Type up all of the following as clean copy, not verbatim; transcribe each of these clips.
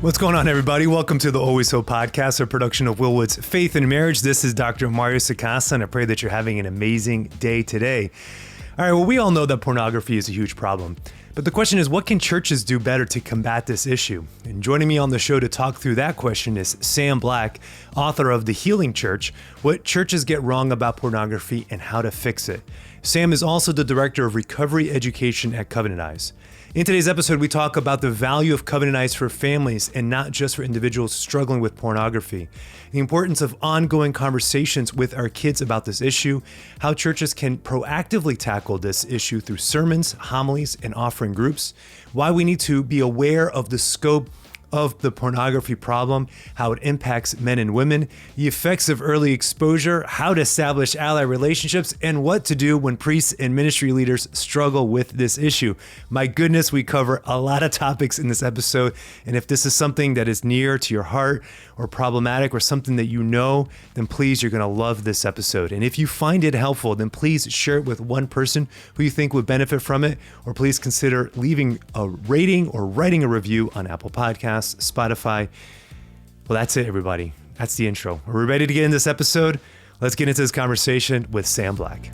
What's going on, everybody? Welcome to the Always Hope podcast, a production of Willwood's Faith and Marriage. This is Dr. Mario Sacasa, and I pray that you're having an amazing day today. All right, well, we all know that pornography is a huge problem. But the question is, what can churches do better to combat this issue? And joining me on the show to talk through that question is Sam Black, author of The Healing Church, What Churches Get Wrong About Pornography and How to Fix It. Sam is also the director of recovery education at Covenant Eyes. In today's episode, we talk about the value of Covenant Eyes for families and not just for individuals struggling with pornography, the importance of ongoing conversations with our kids about this issue, how churches can proactively tackle this issue through sermons, homilies, and offering groups, why we need to be aware of the scope of the pornography problem, how it impacts men and women, the effects of early exposure, how to establish ally relationships, and what to do when priests and ministry leaders struggle with this issue. My goodness, we cover a lot of topics in this episode, and if this is something that is near to your heart or problematic or something that you know, then please, you're going to love this episode. And if you find it helpful, then please share it with one person who you think would benefit from it, or please consider leaving a rating or writing a review on Apple Podcasts, Spotify. Well, that's it, everybody. That's the intro. Are we ready to get into this episode? Let's get into this conversation with Sam Black.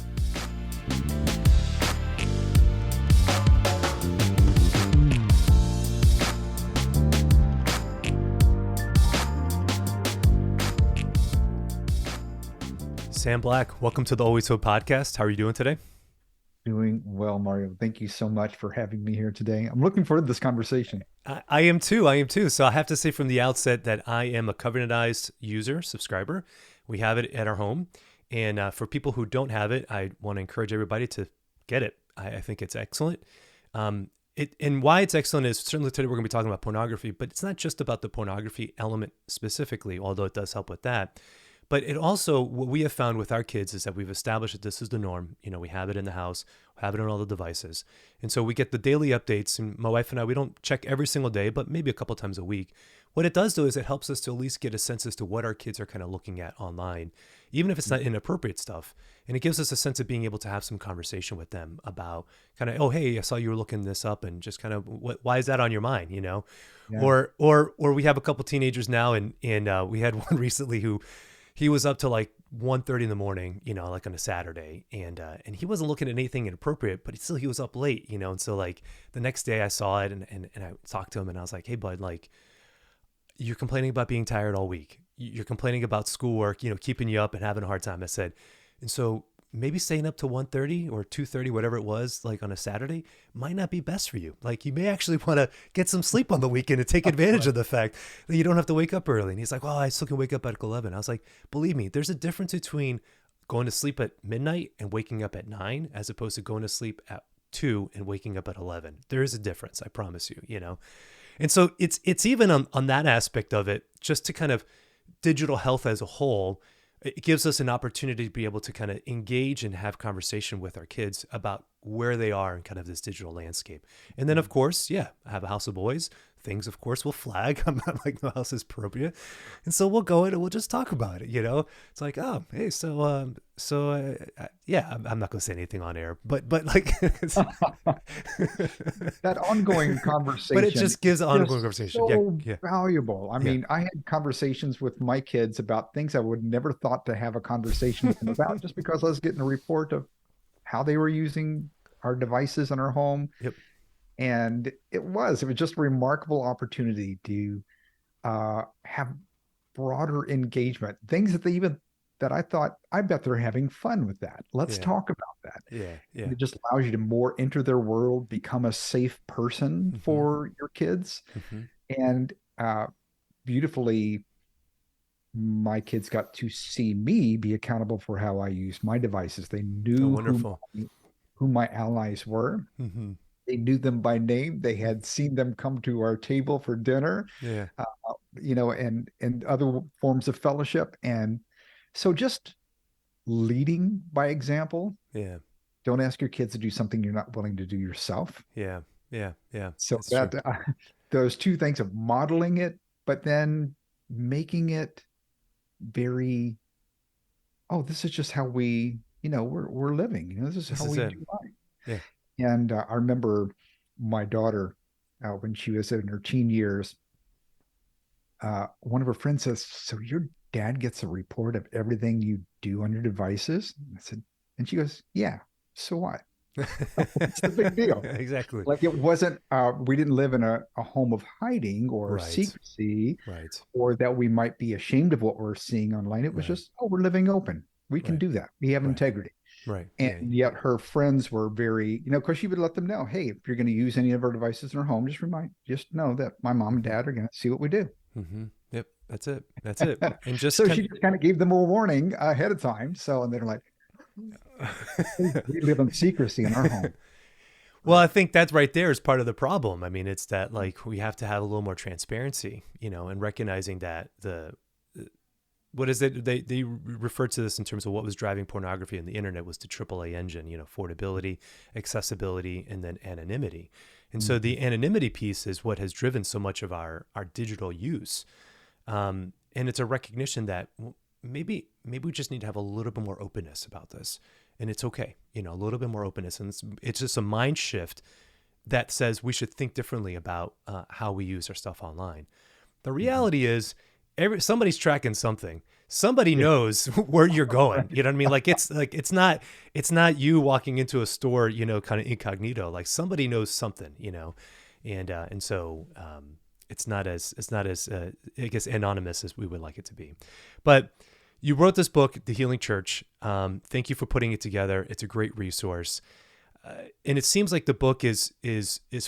Sam Black, welcome to the Always Hope podcast. How are you doing today? Doing well, Mario. Thank you so much for having me here today. I'm looking forward to this conversation. I am too. So I have to say from the outset that I am a Covenant Eyes user, subscriber. We have it at our home. And for people who don't have it, I want to encourage everybody to get it. I think it's excellent. And why it's excellent is certainly today we're going to be talking about pornography, but it's not just about the pornography element specifically, although it does help with that. But it also, what we have found with our kids is that we've established that this is the norm. You know, we have it in the house, we have it on all the devices. And so we get the daily updates, and my wife and I, we don't check every single day, but maybe a couple times a week. What it does, though, is it helps us to at least get a sense as to what our kids are kind of looking at online, even if it's not inappropriate stuff. And it gives us a sense of being able to have some conversation with them about kind of, oh, hey, I saw you were looking this up, and just kind of, why is that on your mind, you know? Yeah. Or we have a couple teenagers now, and we had one recently who, he was up to like 1:30 in the morning, you know, like on a Saturday, and he wasn't looking at anything inappropriate, but he was up late, you know. And so like the next day I saw it and I talked to him and I was like, hey bud, like you're complaining about being tired all week. You're complaining about schoolwork, you know, keeping you up and having a hard time. I said, and so maybe staying up to 1:30 or 2:30, whatever it was, like on a Saturday, might not be best for you. Like you may actually want to get some sleep on the weekend and take advantage of the fact that you don't have to wake up early. And he's like, well, I still can wake up at 11. I was like, believe me, there's a difference between going to sleep at midnight and waking up at 9, as opposed to going to sleep at 2 and waking up at 11. There is a difference, I promise you, you know? And so it's even on that aspect of it, just to kind of digital health as a whole, it gives us an opportunity to be able to kind of engage and have conversation with our kids about where they are in kind of this digital landscape. And then, of course, I have a house of boys. Things, of course, will flag. I'm not like the house is appropriate. And so we'll go in and we'll just talk about it, you know? It's like, oh, hey, I'm not going to say anything on air, but like that ongoing conversation. But it just gives an ongoing conversation. So valuable. I mean, I had conversations with my kids about things I would never thought to have a conversation with them about, just because I was getting a report of how they were using our devices in our home. Yep. And it was just a remarkable opportunity to have broader engagement, things that I thought, I bet they're having fun with that. Let's talk about that. Yeah. It just allows you to more enter their world, become a safe person for your kids. And beautifully, my kids got to see me be accountable for how I used my devices. They knew who my allies were. They knew them by name. They had seen them come to our table for dinner, you know, and other forms of fellowship. And so just leading by example. Yeah. Don't ask your kids to do something you're not willing to do yourself. Yeah. So those two things of modeling it, but then making it very, this is just how we, you know, we're living. You know, this is how we do life. Yeah. And I remember my daughter, when she was in her teen years, one of her friends says, "So your dad gets a report of everything you do on your devices?" I said, and she goes, "Yeah. So what? What's the big deal?" Exactly. Like it wasn't, we didn't live in a home of hiding or Right. secrecy, Right. or that we might be ashamed of what we're seeing online. It was Right. just, oh, we're living open. We can Right. do that. We have Right. integrity. Right. And Yeah. yet her friends were very, because she would let them know, hey, if you're going to use any of our devices in our home, just know that my mom and Mm-hmm. dad are going to see what we do. Mm-hmm. Yep. That's it. That's it. And just So kind she just kind of gave them a warning ahead of time. So, and they're like, of. we live in secrecy in our home. Well, I think that's right there is part of the problem. I mean, it's that like we have to have a little more transparency, and recognizing that what is it they refer to this in terms of what was driving pornography on the internet was the AAA engine, affordability, accessibility, and then anonymity. And so Mhm. the anonymity piece is what has driven so much of our digital use. And it's a recognition that maybe we just need to have a little bit more openness about this, and it's okay, a little bit more openness, and it's just a mind shift that says we should think differently about how we use our stuff online. The Mhm. reality is, somebody's tracking something. Somebody Yeah. knows where you're going. Right. You know what I mean? Like it's not you walking into a store, kind of incognito. Like somebody knows something, and so it's not as I guess anonymous as we would like it to be. But you wrote this book, The Healing Church. Thank you for putting it together. It's a great resource, and it seems like the book is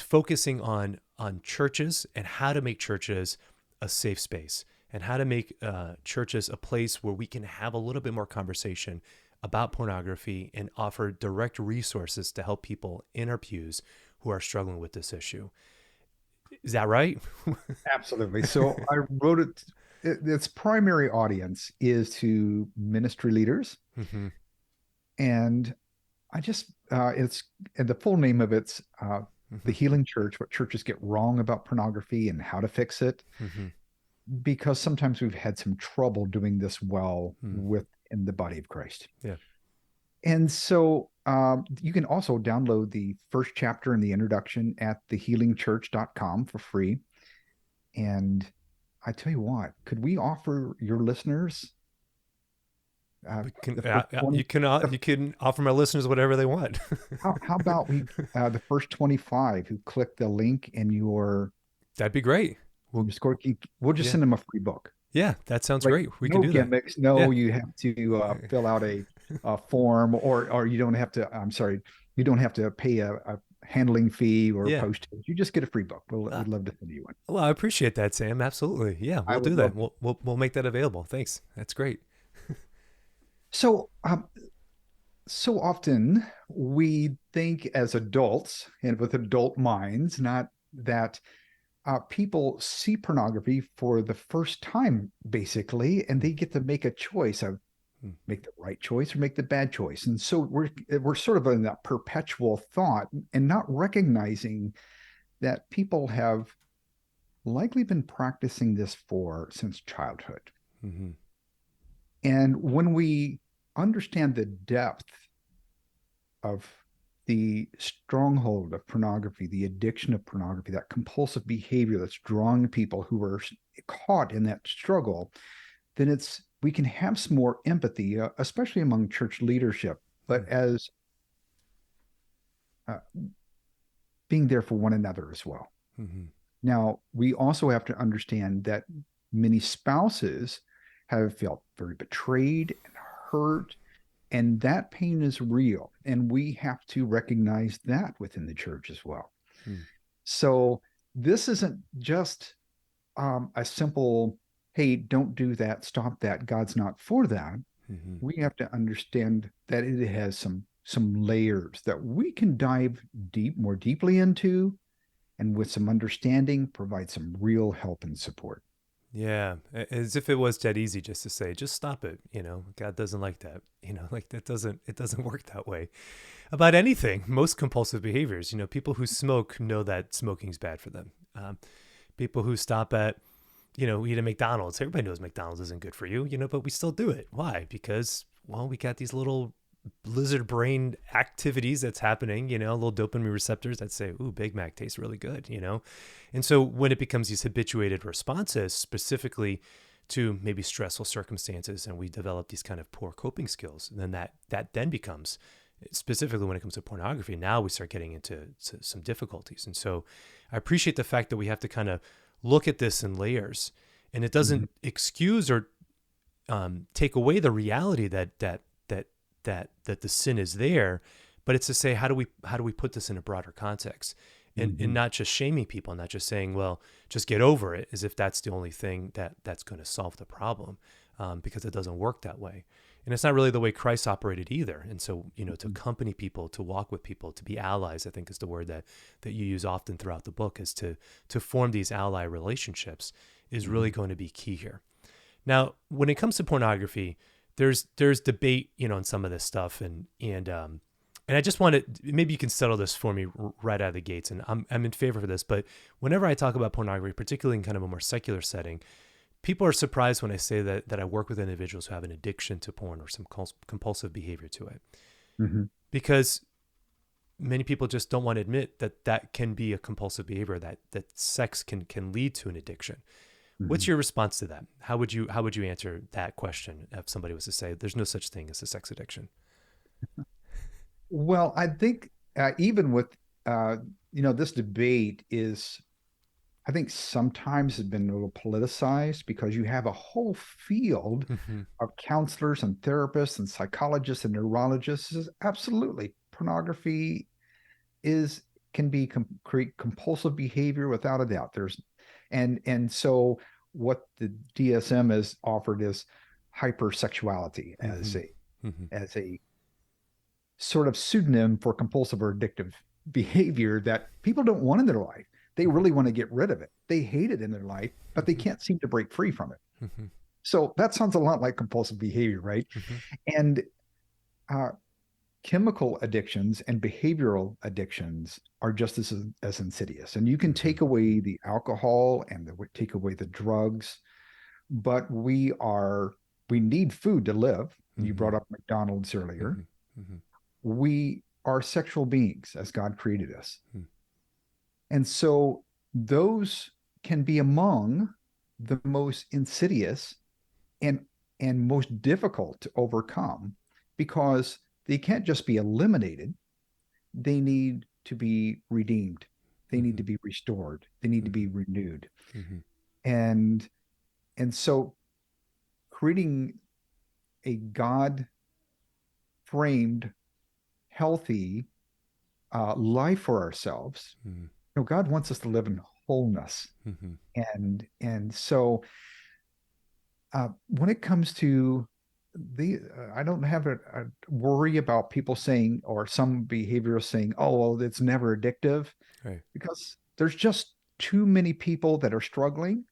focusing on churches and how to make churches a safe space, and how to make churches a place where we can have a little bit more conversation about pornography and offer direct resources to help people in our pews who are struggling with this issue. Is that right? Absolutely. So I wrote its primary audience is to ministry leaders. Mm-hmm. And I just, and the full name of it's The Mm-hmm. Healing Church, what churches get wrong about pornography and how to fix it. Mm-hmm. Because sometimes we've had some trouble doing this well Mm. within the body of Christ. Yeah. And so you can also download the first chapter in the introduction at thehealingchurch.com for free. And I tell you what, could we offer your listeners We can, the first 20? you can offer my listeners whatever they want. How about we the first 25 who click the link in That'd be great. your Well, score, we'll just yeah, send them a free book. yeah, that sounds Like great. We can no do that. gimmicks, Yeah. no, you have to fill out a form, or you don't have to. I'm sorry, you don't have to pay a handling fee or Yeah. postage. You just get a free book. Uh, We'd love to send you one. well, I appreciate that, Sam. Absolutely. Yeah, I we'll would do love that. to. We'll make that available. Thanks. That's great. So, so often we think as adults and with adult minds, not that people see pornography for the first time, basically, and they get to make a choice of Mm. make the right choice or make the bad choice. And so we're sort of in that perpetual thought and not recognizing that people have likely been practicing this for since childhood. Mm-hmm. And when we understand the depth of the stronghold of pornography, the addiction of pornography, that compulsive behavior that's drawing people who are caught in that struggle, then we can have some more empathy, especially among church leadership, but as uh, being there for one another as well. Mm-hmm. Now, we also have to understand that many spouses have felt very betrayed and hurt, and that pain is real. And we have to recognize that within the church as well. Mm-hmm. So, this isn't just a simple, hey, don't do that, stop that, God's not for that. Mm-hmm. We have to understand that it has some layers that we can dive more deeply into, and with some understanding provide some real help and support. Yeah, as if it was that easy just to say, just stop it. God doesn't like that. Like it doesn't work that way about anything. Most compulsive behaviors, people who smoke know that smoking's bad for them. People who stop at, eat at McDonald's. Everybody knows McDonald's isn't good for you, but we still do it. Why? Because, well, we got these little lizard brain activities that's happening, little dopamine receptors that say, ooh, Big Mac tastes really good, And so when it becomes these habituated responses, specifically to maybe stressful circumstances, and we develop these kind of poor coping skills, then that then becomes, specifically when it comes to pornography, now we start getting into some difficulties. And so I appreciate the fact that we have to kind of look at this in layers, and it doesn't excuse or take away the reality that the sin is there, but it's to say, how do we put this in a broader context, and not just shaming people, not just saying, well, just get over it, as if that's the only thing that's going to solve the problem, because it doesn't work that way. And it's not really the way Christ operated either. And so, to accompany people, to walk with people, to be allies, I think is the word that you use often throughout the book, is to form these ally relationships is really going to be key here. Now, when it comes to pornography, there's debate, on some of this stuff, and I just wanted, maybe you can settle this for me right out of the gates, and I'm in favor of this. But whenever I talk about pornography, particularly in kind of a more secular setting, people are surprised when I say that I work with individuals who have an addiction to porn or some compulsive behavior to it, because many people just don't want to admit that can be a compulsive behavior, that sex can lead to an addiction. What's your response to that? How would you answer that question if somebody was to say there's no such thing as a sex addiction? Well, I think even with this debate is, I think sometimes has been a little politicized, because you have a whole field of counselors and therapists and psychologists and neurologists. Is absolutely, pornography can create compulsive behavior without a doubt. And so what the DSM has offered is hypersexuality as a sort of pseudonym for compulsive or addictive behavior that people don't want in their life. They really want to get rid of it. They hate it in their life, but they can't seem to break free from it. So that sounds a lot like compulsive behavior, right? And chemical addictions and behavioral addictions are just as insidious. And you can take away the alcohol and take away the drugs, but we need food to live. You brought up McDonald's earlier. We are sexual beings as God created us. And so those can be among the most insidious and most difficult to overcome, because they can't just be eliminated. They need to be redeemed. They need to be restored. They need to be renewed. And so creating a God-framed, healthy life for ourselves. God wants us to live in wholeness. And so when it comes to I don't have a worry about people saying, or some behaviorists saying, oh, well, it's never addictive, right? Because there's just too many people that are struggling,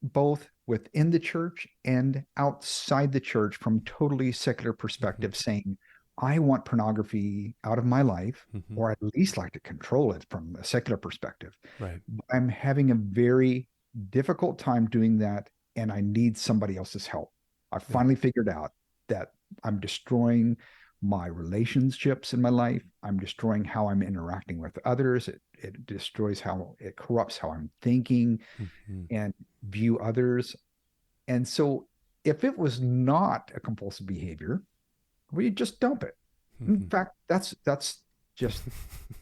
both within the church and outside the church, from totally secular perspective, saying, I want pornography out of my life, or at least like to control it from a secular perspective. Right. I'm having a very difficult time doing that, and I need somebody else's help. I finally figured out that I'm destroying my relationships in my life. I'm destroying how I'm interacting with others. It destroys it corrupts how I'm thinking and view others. And so if it was not a compulsive behavior, well, you just dump it. In fact, that's just,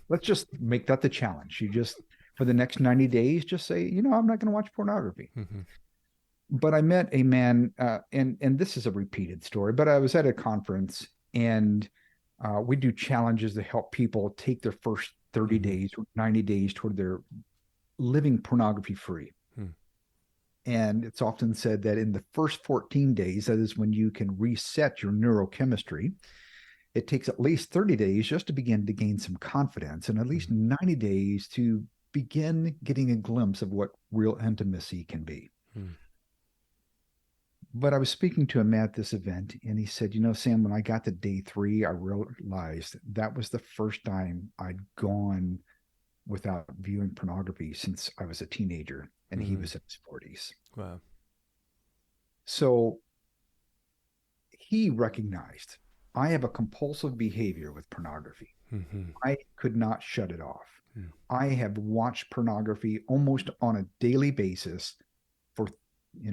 let's just make that the challenge. You just, for the next 90 days, just say, I'm not going to watch pornography. But I met a man, and this is a repeated story, but I was at a conference, and we do challenges to help people take their first 30 days or 90 days toward their living pornography free. And it's often said that in the first 14 days, that is when you can reset your neurochemistry. It takes at least 30 days just to begin to gain some confidence, and at least 90 days to begin getting a glimpse of what real intimacy can be. But I was speaking to a man at this event, and he said, Sam, when I got to day 3, I realized that was the first time I'd gone without viewing pornography since I was a teenager, and he was in his 40s. Wow. So he recognized, I have a compulsive behavior with pornography. Mm-hmm. I could not shut it off. Mm. I have watched pornography almost on a daily basis for,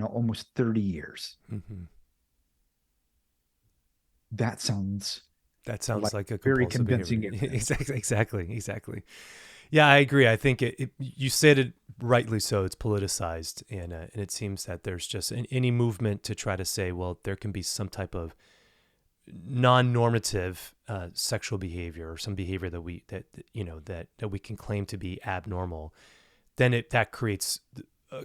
almost 30 years. Mm-hmm. That sounds That sounds like like a very compulsive convincing behavior. evidence. Exactly. Yeah, I agree. I think you said it rightly so. It's politicized, and it seems that there's just any movement to try to say, well, there can be some type of non-normative sexual behavior or some behavior that we can claim to be abnormal. Then that creates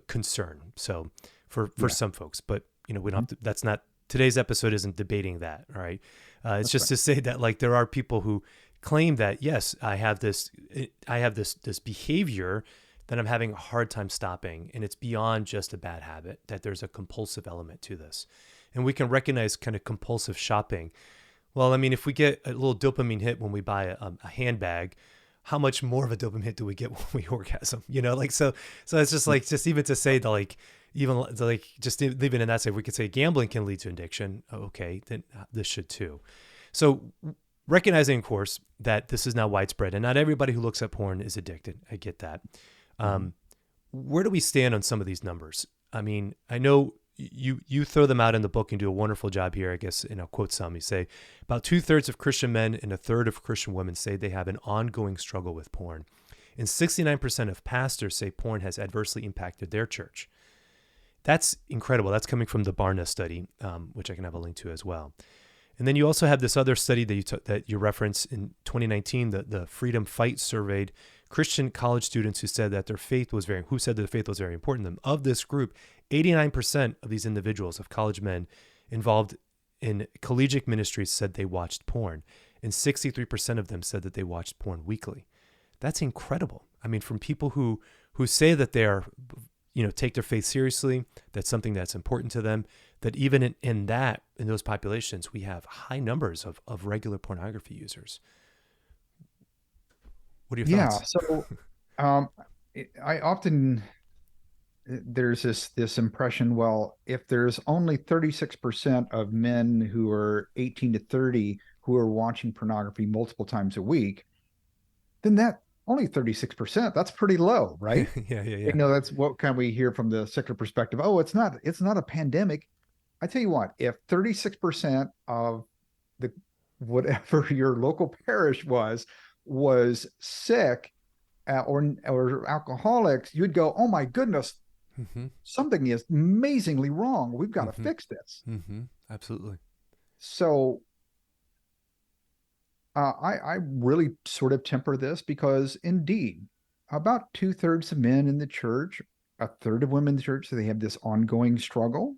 concern. So for Yeah. some folks, but we don't Mhm. have to, that's not today's episode isn't debating that. All right. It's That's just right. to say that like there are people who claim that, yes, I have this behavior that I'm having a hard time stopping, and it's beyond just a bad habit, that there's a compulsive element to this. And we can recognize kind of compulsive shopping. Well, I mean, if we get a little dopamine hit when we buy a handbag, how much more of a dopamine hit do we get when we orgasm? So it's just like, just even to say that, like, even like just leaving in that, say we could say gambling can lead to addiction. Okay, then this should too. So recognizing, of course, that this is now widespread and not everybody who looks at porn is addicted. I get that. Mhm. Um, where do we stand on some of these numbers? I mean, I know you throw them out in the book and do a wonderful job here. I guess, I'll quote some. You say about 2/3 of Christian men and a third of Christian women say they have an ongoing struggle with porn, and 69% of pastors say porn has adversely impacted their church. That's incredible. That's coming from the Barna study, which I can have a link to as well. And then you also have this other study that you reference in 2019, the Freedom Fight surveyed Christian college students who said that their faith was very important to them. Of this group, 89% of these individuals, of college men involved in collegiate ministries, said they watched porn, and 63% of them said that they watched porn weekly. That's incredible. I mean, from people who say that they are, take their faith seriously, that's something that's important to them, that even in those populations, we have high numbers of regular pornography users. What are your Yeah. thoughts? So um, I often there's this impression, well, if there's only 36% of men who are 18 to 30 who are watching pornography multiple times a week, then that only 36%, that's pretty low, right? Yeah. That's what kind we hear from the secular perspective. Oh, it's not a pandemic. I tell you what, if 36% of the whatever your local parish was sick, or alcoholics, you'd go, oh my goodness, Mm-hmm. something is amazingly wrong. We've got to Mm-hmm. fix this. Mm-hmm. Absolutely. So I really sort of temper this because indeed, about 2/3 of men in the church, a third of women in the church, so they have this ongoing struggle.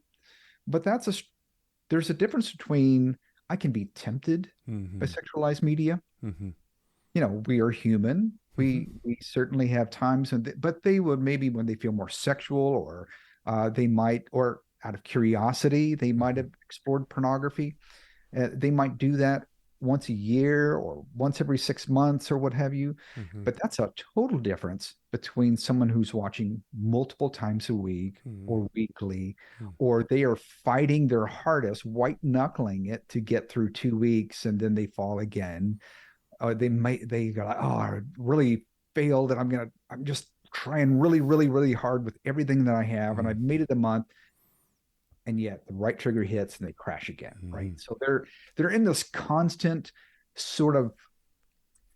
But there's a difference between I can be tempted by Mm-hmm. sexualized media. Mm-hmm. We are human. Mm-hmm. We certainly have times, but they would maybe when they feel more sexual, or they might, or out of curiosity, they might Mm-hmm. have explored pornography. They might do that once a year or once every 6 months or what have you. Mm-hmm. But that's a total difference between someone who's watching multiple times a week or weekly, or they are fighting their hardest, white knuckling it to get through 2 weeks, and then they fall again. They go like, oh, I really failed, and I'm just trying really, really, really hard with everything that I have, and Mm-hmm. I've made it a month, and yet the right trigger hits and they crash again, right? Mm-hmm. So they're in this constant sort of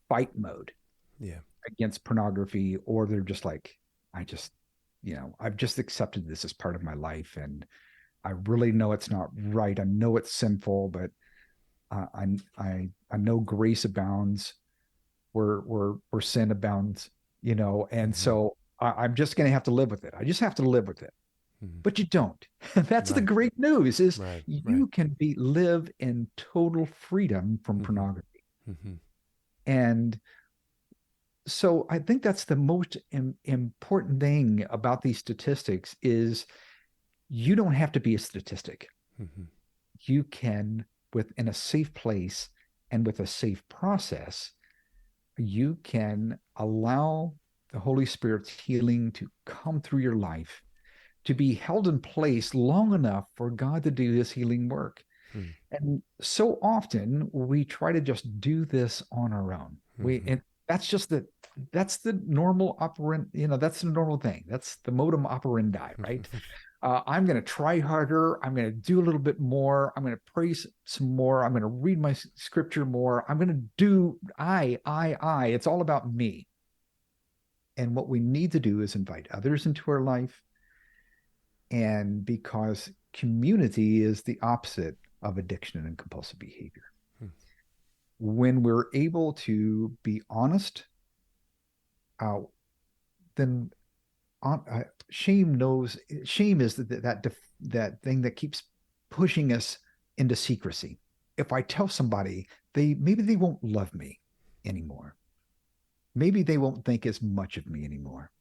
fight mode Yeah. against pornography, or they're just like, I've just accepted this as part of my life, and I really know it's not right. I know it's sinful, but I know grace abounds where sin abounds, and Mm-hmm. so I'm just going to have to live with it. I just have to live with it. Mm-hmm. But you don't. That's the Right. great news, is Right. you can live in total freedom from Mm-hmm. pornography. Mm-hmm. And so I think that's the most important thing about these statistics is you don't have to be a statistic. Mm-hmm. You can, within a safe place and with a safe process, you can allow the Holy Spirit's healing to come through your life, to be held in place long enough for God to do his healing work. Hmm. And so often we try to just do this on our own. Mm-hmm. And that's the normal operant, that's the normal thing. That's the modum operandi, right? I'm going to try harder. I'm going to do a little bit more. I'm going to pray some more. I'm going to read my scripture more. I'm going to do I. It's all about me. And what we need to do is invite others into our life. And because community is the opposite of addiction and compulsive behavior. When we're able to be honest, uh, then shame is that thing that keeps pushing us into secrecy. If I tell somebody, maybe they won't love me anymore. Maybe they won't think as much of me anymore.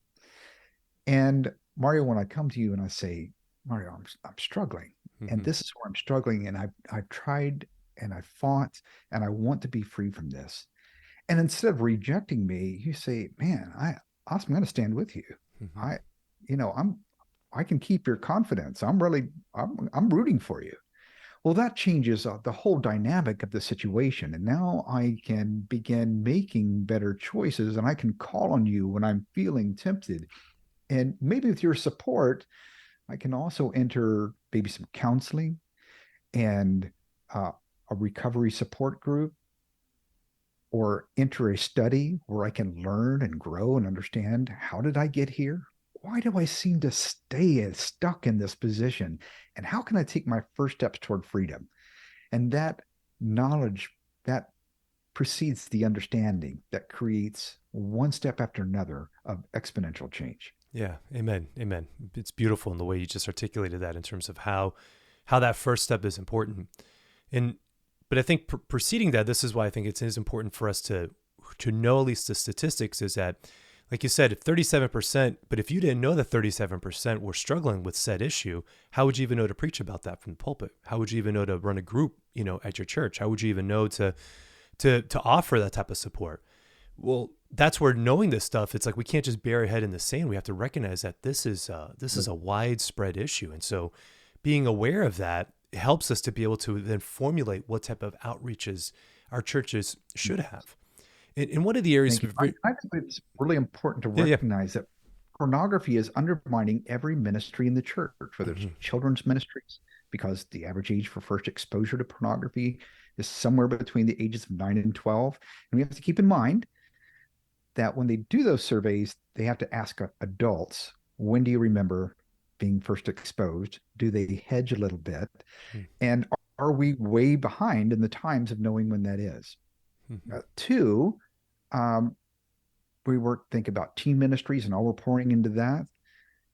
And Mario, when I come to you and I say, Mario, I'm struggling, and Mm-hmm. this is where I'm struggling, and I've tried and I fought, and I want to be free from this. And instead of rejecting me, you say, man, I'm going to stand with you. Mm-hmm. I, I can keep your confidence. I'm rooting for you. Well, that changes the whole dynamic of the situation. And now I can begin making better choices, and I can call on you when I'm feeling tempted. And maybe with your support, I can also enter maybe some counseling and uh, a recovery support group, or enter a study where I can learn and grow and understand, how did I get here? Why do I seem to stay stuck in this position? And how can I take my first steps toward freedom? And that knowledge that precedes the understanding that creates one step after another of exponential change. Yeah. Amen. Amen. It's beautiful in the way you just articulated that in terms of how that first step is important. And but I think preceding that, this is why I think it is important for us to know at least the statistics, is that, like you said, 37%, but if you didn't know that 37% were struggling with said issue, how would you even know to preach about that from the pulpit? How would you even know to run a group, at your church? How would you even know to offer that type of support? Well, that's where knowing this stuff, it's like we can't just bury our head in the sand. We have to recognize that this is a widespread issue. And so being aware of that helps us to be able to then formulate what type of outreaches our churches should have. In one of the areas, Thank you. I think it's really important to yeah, yeah, recognize that pornography is undermining every ministry in the church, whether it's hmm children's ministries, because the average age for first exposure to pornography is somewhere between the ages of 9 and 12. And we have to keep in mind that when they do those surveys, they have to ask adults, when do you remember being first exposed? Do they hedge a little bit? And are we way behind in the times of knowing when that is? hmm Two, um, think about teen ministries and all we're pouring into that.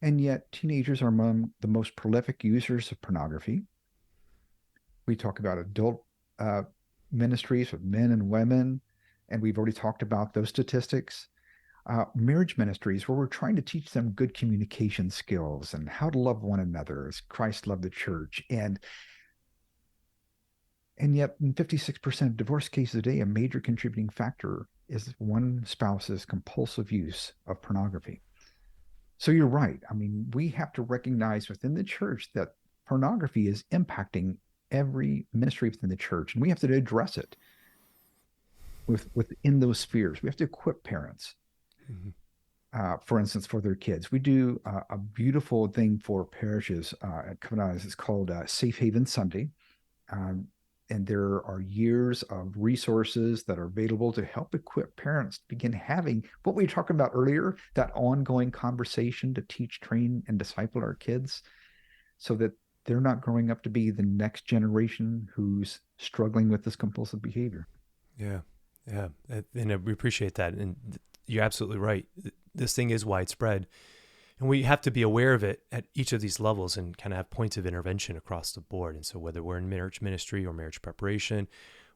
And yet, teenagers are among the most prolific users of pornography. We talk about adult uh, ministries with men and women, and we've already talked about those statistics. Marriage ministries, where we're trying to teach them good communication skills and how to love one another as Christ loved the church. And yet, in 56% of divorce cases today, a major contributing factor is one spouse's compulsive use of pornography. So you're right. I mean, we have to recognize within the church that pornography is impacting every ministry within the church, and we have to address it within those spheres. We have to equip parents, hmm for instance, for their kids. We do a beautiful thing for parishes at Covenant. It's called Safe Haven Sunday. Um, and there are years of resources that are available to help equip parents to begin having what we were talking about earlier, that ongoing conversation to teach, train, and disciple our kids, so that they're not growing up to be the next generation who's struggling with this compulsive behavior. Yeah, yeah, and we appreciate that. And you're absolutely right. This thing is widespread, and we have to be aware of it at each of these levels and kind of have points of intervention across the board. And so whether we're in marriage ministry or marriage preparation,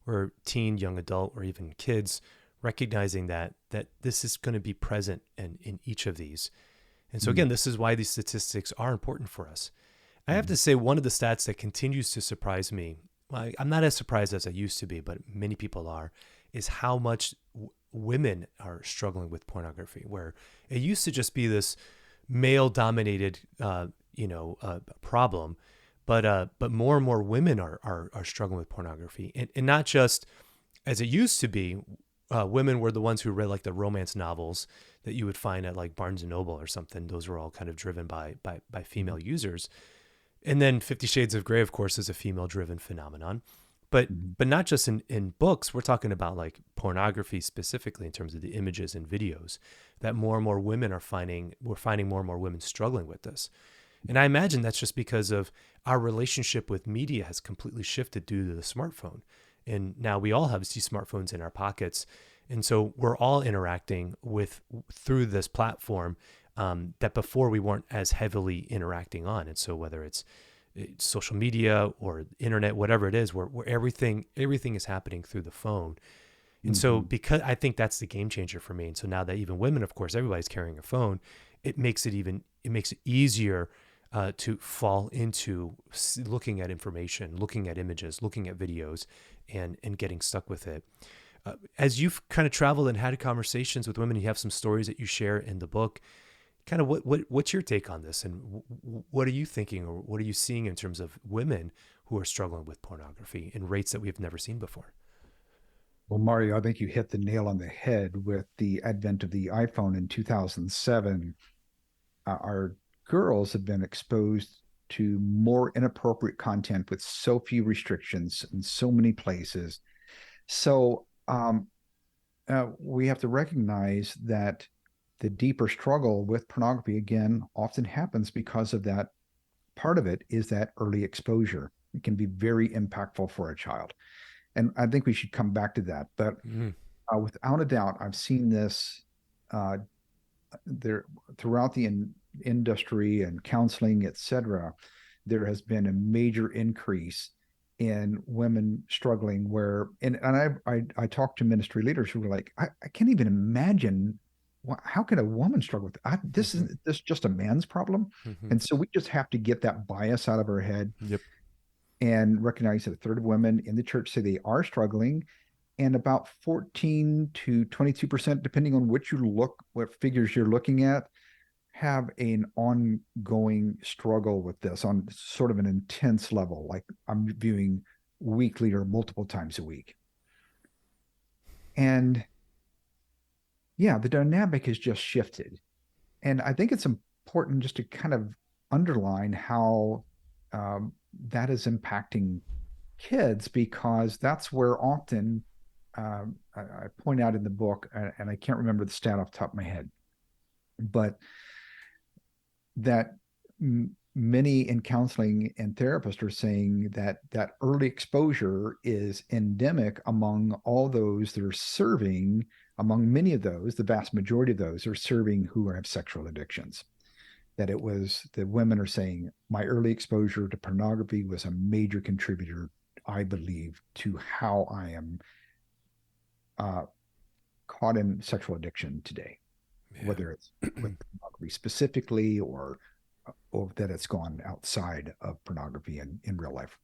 or teen, young adult, or even kids, recognizing that this is going to be present in each of these. And so Mm-hmm. again, this is why these statistics are important for us. I have Mm-hmm. to say, one of the stats that continues to surprise me, I'm not as surprised as I used to be, but many people are, is how much women are struggling with pornography, where it used to just be this male dominated, problem. but more and more women are struggling with pornography, and not just as it used to be. Women were the ones who read like the romance novels that you would find at like Barnes and Noble or something. Those were all kind of driven by female users. And then 50 Shades of Grey, of course, is a female driven phenomenon. But not just in books, we're talking about like pornography specifically in terms of the images and videos that more and more women we're finding more and more women struggling with this. And I imagine that's just because of our relationship with media has completely shifted due to the smartphone. And now we all have these smartphones in our pockets. And so we're all interacting through this platform that before we weren't as heavily interacting on. And so whether it's social media or internet, whatever it is, where everything is happening through the phone. And so because I think that's the game changer for me. And so now that even women, of course, everybody's carrying a phone, it makes it easier to fall into looking at information, looking at images, looking at videos, and getting stuck with it. As you've kind of traveled and had conversations with women, you have some stories that you share in the book. Kind of what's your take on this, and what are you thinking, or what are you seeing in terms of women who are struggling with pornography in rates that we've never seen before? Well, Mario, I think you hit the nail on the head with the advent of the iPhone in 2007. Our girls have been exposed to more inappropriate content with so few restrictions in so many places. So we have to recognize that the deeper struggle with pornography, again, often happens because of that. Part of it is that early exposure. It can be very impactful for a child. And I think we should come back to that. But without a doubt, I've seen this there throughout the industry and counseling, et cetera. There has been a major increase in women struggling where, and I talked to ministry leaders who were like, I can't even imagine how can a woman struggle with this? Isn't this just a man's problem? And so we just have to get that bias out of our head and recognize that a third of women in the church say they are struggling, and about 14 to 22%, depending on what figures you're looking at, have an ongoing struggle with this on sort of an intense level, like I'm viewing weekly or multiple times a week. And yeah, the dynamic has just shifted. And I think it's important just to kind of underline how that is impacting kids, because that's where often, I point out in the book, and I can't remember the stat off the top of my head, but that many in counseling and therapists are saying that early exposure is endemic among all those that are serving. Among many of those, the vast majority of those are serving who have sexual addictions. That it was the women are saying, my early exposure to pornography was a major contributor, I believe, to how I am caught in sexual addiction today, whether it's with pornography specifically or that it's gone outside of pornography in real life.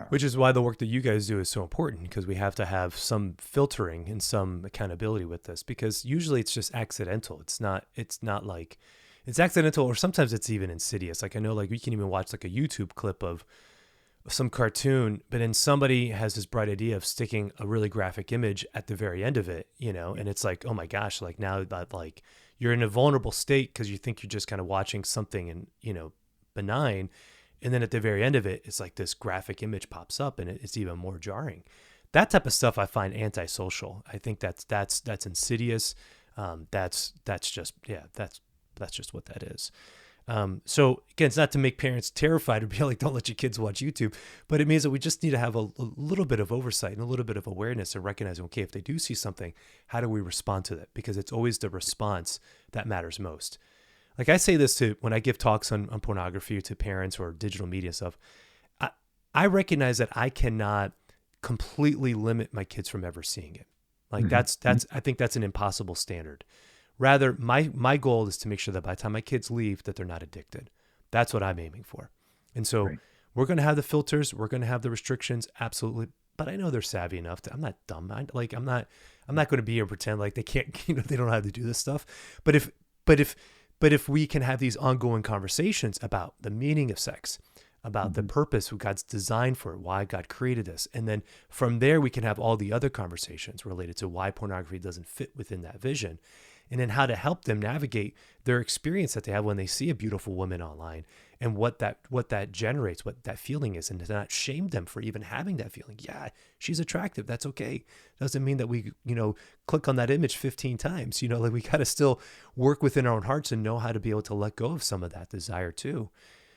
Which is why the work that you guys do is so important, because we have to have some filtering and some accountability with this, because usually it's just accidental. It's not like it's accidental, or sometimes it's even insidious. Like I know, like we can even watch like a YouTube clip of some cartoon, but then somebody has this bright idea of sticking a really graphic image at the very end of it, and it's like, oh my gosh, like now that like you're in a vulnerable state because you think you're just kind of watching something and, benign. And then at the very end of it, it's like this graphic image pops up and it's even more jarring. That type of stuff I find antisocial. I think that's insidious. That's just what that is. So again, it's not to make parents terrified or be like, don't let your kids watch YouTube, but it means that we just need to have a little bit of oversight and a little bit of awareness and recognizing, okay, if they do see something, how do we respond to that? Because it's always the response that matters most. Like I say this when I give talks on pornography to parents or digital media stuff, I recognize that I cannot completely limit my kids from ever seeing it. Like that's I think that's an impossible standard. Rather, my goal is to make sure that by the time my kids leave, that they're not addicted. That's what I'm aiming for. And so we're going to have the filters, we're going to have the restrictions, absolutely. But I know they're savvy enough to. I'm not dumb. I'm not going to be here and pretend like they can't. They don't know how to do this stuff. But if we can have these ongoing conversations about the meaning of sex, about the Mhm. purpose of God's design for it, why God created this. And then from there, we can have all the other conversations related to why pornography doesn't fit within that vision. And then how to help them navigate their experience that they have when they see a beautiful woman online, and what that generates, what that feeling is, and to not shame them for even having that feeling. Yeah, she's attractive. That's okay. Doesn't mean that we, click on that image 15 times. Like we got to still work within our own hearts and know how to be able to let go of some of that desire too.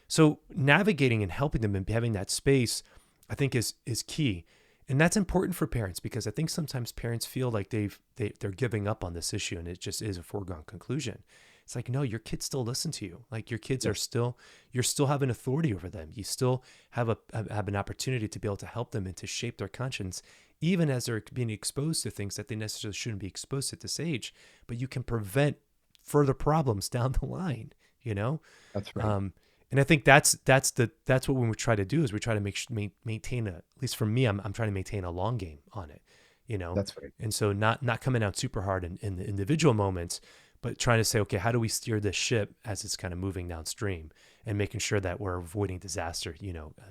So navigating and helping them and having that space, I think is key. And that's important for parents, because I think sometimes parents feel like they're giving up on this issue and it just is a foregone conclusion. It's like, no, your kids still listen to you. Like your kids are Yes, still, you're still having authority over them. You still have an opportunity to be able to help them and to shape their conscience, even as they're being exposed to things that they necessarily shouldn't be exposed to at this age. But you can prevent further problems down the line, you know? that's right. Um, and I think that's what we try to do, is we try to maintain at least for me, I'm trying to maintain a long game on it, you know? That's right. And so not coming out super hard in the individual moments, but trying to say, okay, how do we steer this ship as it's kind of moving downstream, and making sure that we're avoiding disaster,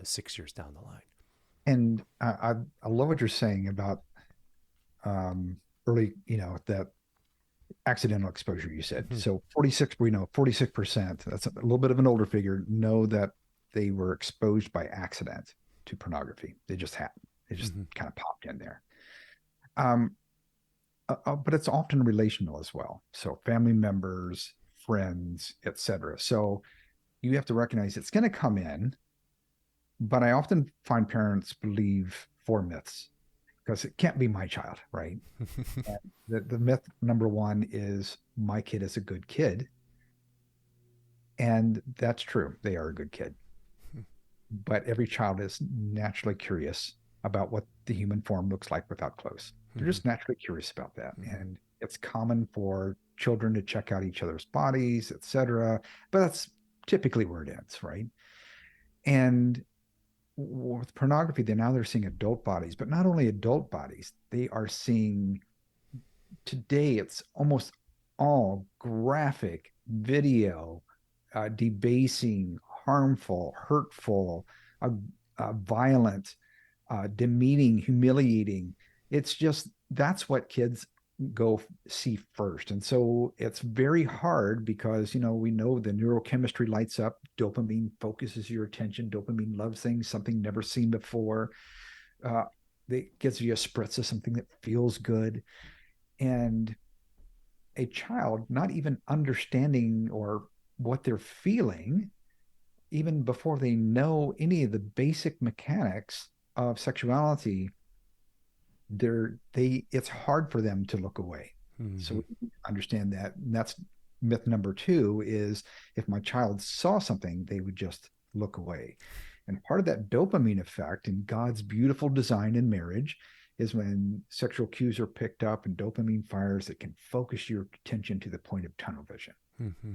6 years down the line. And I love what you're saying about um, early, that accidental exposure you said. Mm-hmm. So 46, we know 46%, that's a little bit of an older figure, know that they were exposed by accident to pornography. They just happened. They just Mm-hmm. kind of popped in there. Um, but it's often relational as well. So family members, friends, etc. So you have to recognize it's going to come in, but I often find parents believe four myths because it can't be my child, right? And the myth number one is my kid is a good kid. And that's true. They are a good kid. But every child is naturally curious about what the human form looks like without clothes. They're Mm-hmm. just naturally curious about that. Mm-hmm. And it's common for children to check out each other's bodies, etc. But that's typically where it ends, right? And with pornography, they're seeing adult bodies, but not only adult bodies, they are seeing today it's almost all graphic video, debasing, harmful, hurtful, uh, violent, demeaning, humiliating. It's just that's what kids go see first. And so it's very hard because, we know the neurochemistry lights up, dopamine focuses your attention, dopamine loves things, something never seen before. Uh, it gives you a spritz of something that feels good. And a child not even understanding or what they're feeling, even before they know any of the basic mechanics of sexuality, it's hard for them to look away. Mm-hmm. So we understand that. And that's myth number two is if my child saw something, they would just look away. And part of that dopamine effect in God's beautiful design in marriage is when sexual cues are picked up and dopamine fires that can focus your attention to the point of tunnel vision. Mm-hmm.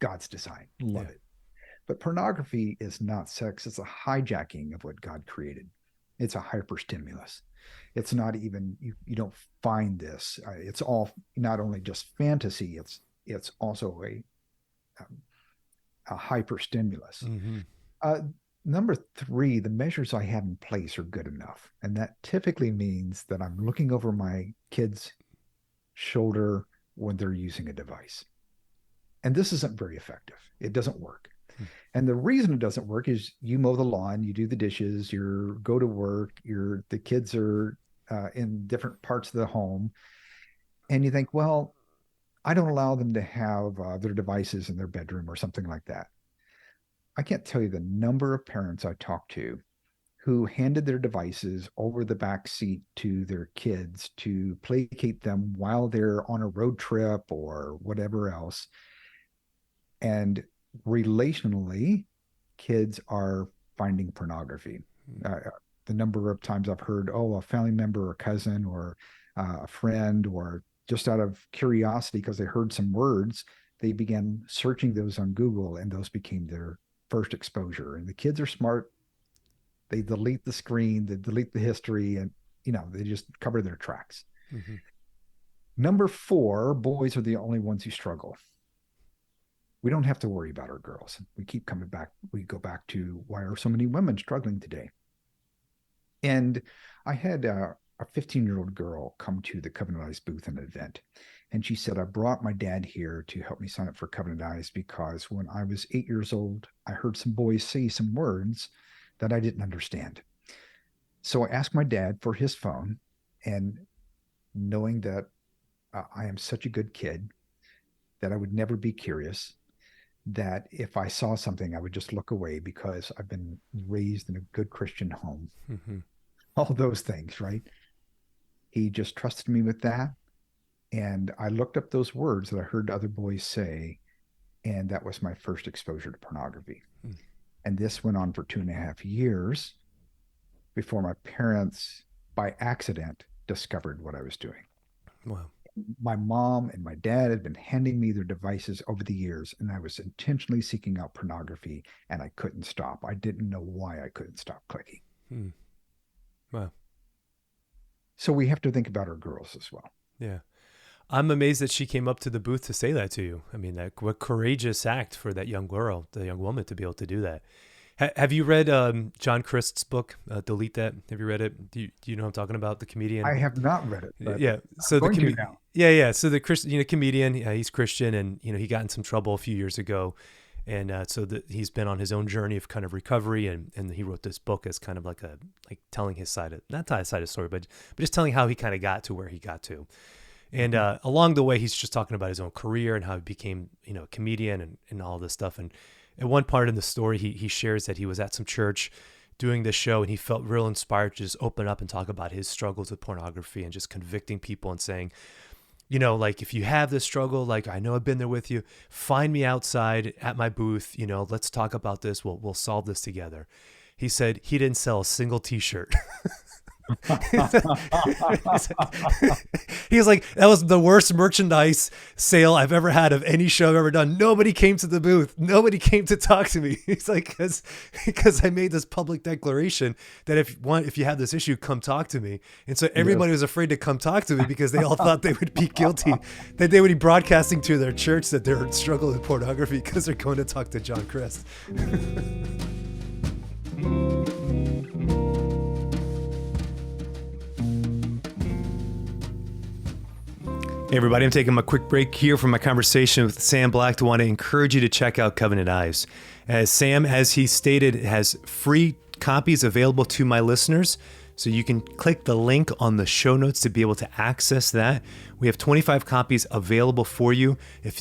God's design. Love Yeah. it. But pornography is not sex, it's a hijacking of what God created. It's a hyperstimulus. It's not even you don't find this. It's all not only just fantasy. It's also a hyperstimulus. Mm-hmm. Uh, Number three, the measures I have in place are good enough, and that typically means that I'm looking over my kid's shoulder when they're using a device, and this isn't very effective. It doesn't work. And the reason it doesn't work is you mow the lawn, you do the dishes, you go to work, the kids are in different parts of the home, and you think, well, I don't allow them to have their devices in their bedroom or something like that. I can't tell you the number of parents I talked to who handed their devices over the back seat to their kids to placate them while they're on a road trip or whatever else. And relationally, kids are finding pornography. The number of times I've heard, oh, a family member or cousin or a friend, or just out of curiosity because they heard some words, they began searching those on Google and those became their first exposure. And the kids are smart. They delete the screen, they delete the history, and they just cover their tracks. Mm-hmm. Number four, boys are the only ones who struggle. We don't have to worry about our girls. We keep coming back. We go back to why are so many women struggling today? And I had a 15-year-old girl come to the Covenant Eyes booth in an event. And she said, I brought my dad here to help me sign up for Covenant Eyes because when I was 8 years old, I heard some boys say some words that I didn't understand. So I asked my dad for his phone, and knowing that I am such a good kid, that I would never be curious, that if I saw something, I would just look away because I've been raised in a good Christian home. Mm-hmm. All those things, right? He just trusted me with that. And I looked up those words that I heard other boys say, and that was my first exposure to pornography. Mm. And this went on for 2.5 years before my parents, by accident, discovered what I was doing. Wow. My mom and my dad had been handing me their devices over the years, and I was intentionally seeking out pornography, and I couldn't stop. I didn't know why I couldn't stop clicking. Mm. Wow. So we have to think about our girls as well. Yeah. I'm amazed that she came up to the booth to say that to you. I mean, that what courageous act for that young girl, the young woman, to be able to do that. Have you read John Christ's book, Delete That? Have you read it? Do you know what I'm talking about? The comedian? I have not read it, but Yeah. So I'm going to now. Yeah. So the Christian, comedian, he's Christian, and he got in some trouble a few years ago, and he's been on his own journey of kind of recovery, and he wrote this book as kind of like telling his side of, not his side of the story, but just telling how he kind of got to where he got to. And along the way, he's just talking about his own career and how he became, a comedian and all this stuff. And at one part in the story, he shares that he was at some church doing this show, and he felt real inspired to just open up and talk about his struggles with pornography and just convicting people and saying, like, if you have this struggle, like, I know I've been there with you, find me outside at my booth, let's talk about this. We'll solve this together. He said he didn't sell a single t-shirt. He's like, that was the worst merchandise sale I've ever had of any show I've ever done. Nobody came to the booth. Nobody came to talk to me. He's like, because I made this public declaration that if you have this issue, come talk to me. And so everybody was afraid to come talk to me because they all thought they would be guilty, that they would be broadcasting to their church that they're struggling with pornography because they're going to talk to John Christ. Hey everybody, I'm taking a quick break here from my conversation with Sam Black to want to encourage you to check out Covenant Eyes. As Sam, as he stated, has free copies available to my listeners. So you can click the link on the show notes to be able to access that. We have 25 copies available for you. If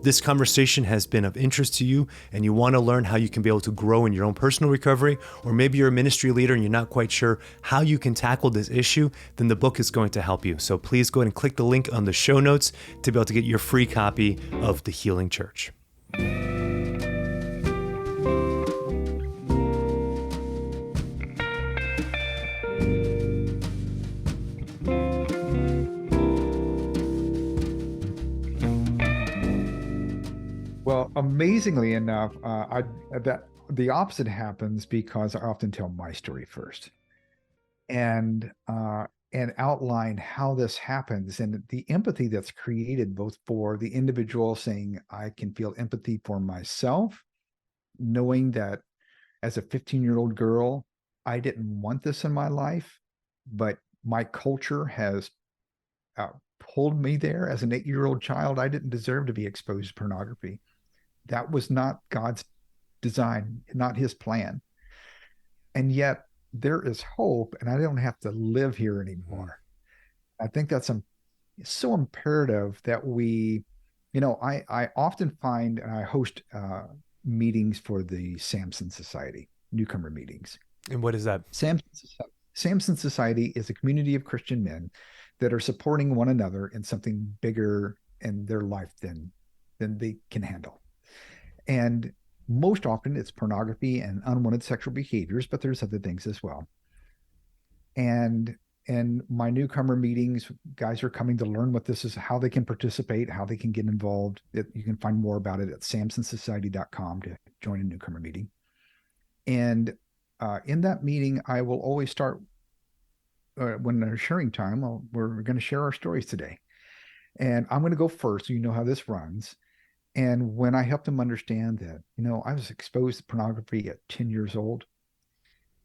this conversation has been of interest to you and you want to learn how you can be able to grow in your own personal recovery, or maybe you're a ministry leader and you're not quite sure how you can tackle this issue, then the book is going to help you. So please go ahead and click the link on the show notes to be able to get your free copy of The Healing Church. Well, amazingly enough, that the opposite happens because I often tell my story first, and outline how this happens and the empathy that's created both for the individual, saying I can feel empathy for myself, knowing that as a 15-year-old girl, I didn't want this in my life, but my culture has pulled me there. As an 8-year-old child, I didn't deserve to be exposed to pornography. That was not God's design, not his plan. And yet there is hope, and I don't have to live here anymore. I think that's so imperative that we, I often find, and I host meetings for the Samson Society, newcomer meetings. And what is that? Samson Society is a community of Christian men that are supporting one another in something bigger in their life than they can handle. And most often it's pornography and unwanted sexual behaviors, but there's other things as well. And in my newcomer meetings, guys are coming to learn what this is, how they can participate, how they can get involved. You can find more about it at samsonsociety.com to join a newcomer meeting. And in that meeting, I will always start when there's sharing time. We're going to share our stories today. And I'm going to go first, so you know how this runs. And when I helped him understand that, I was exposed to pornography at 10 years old,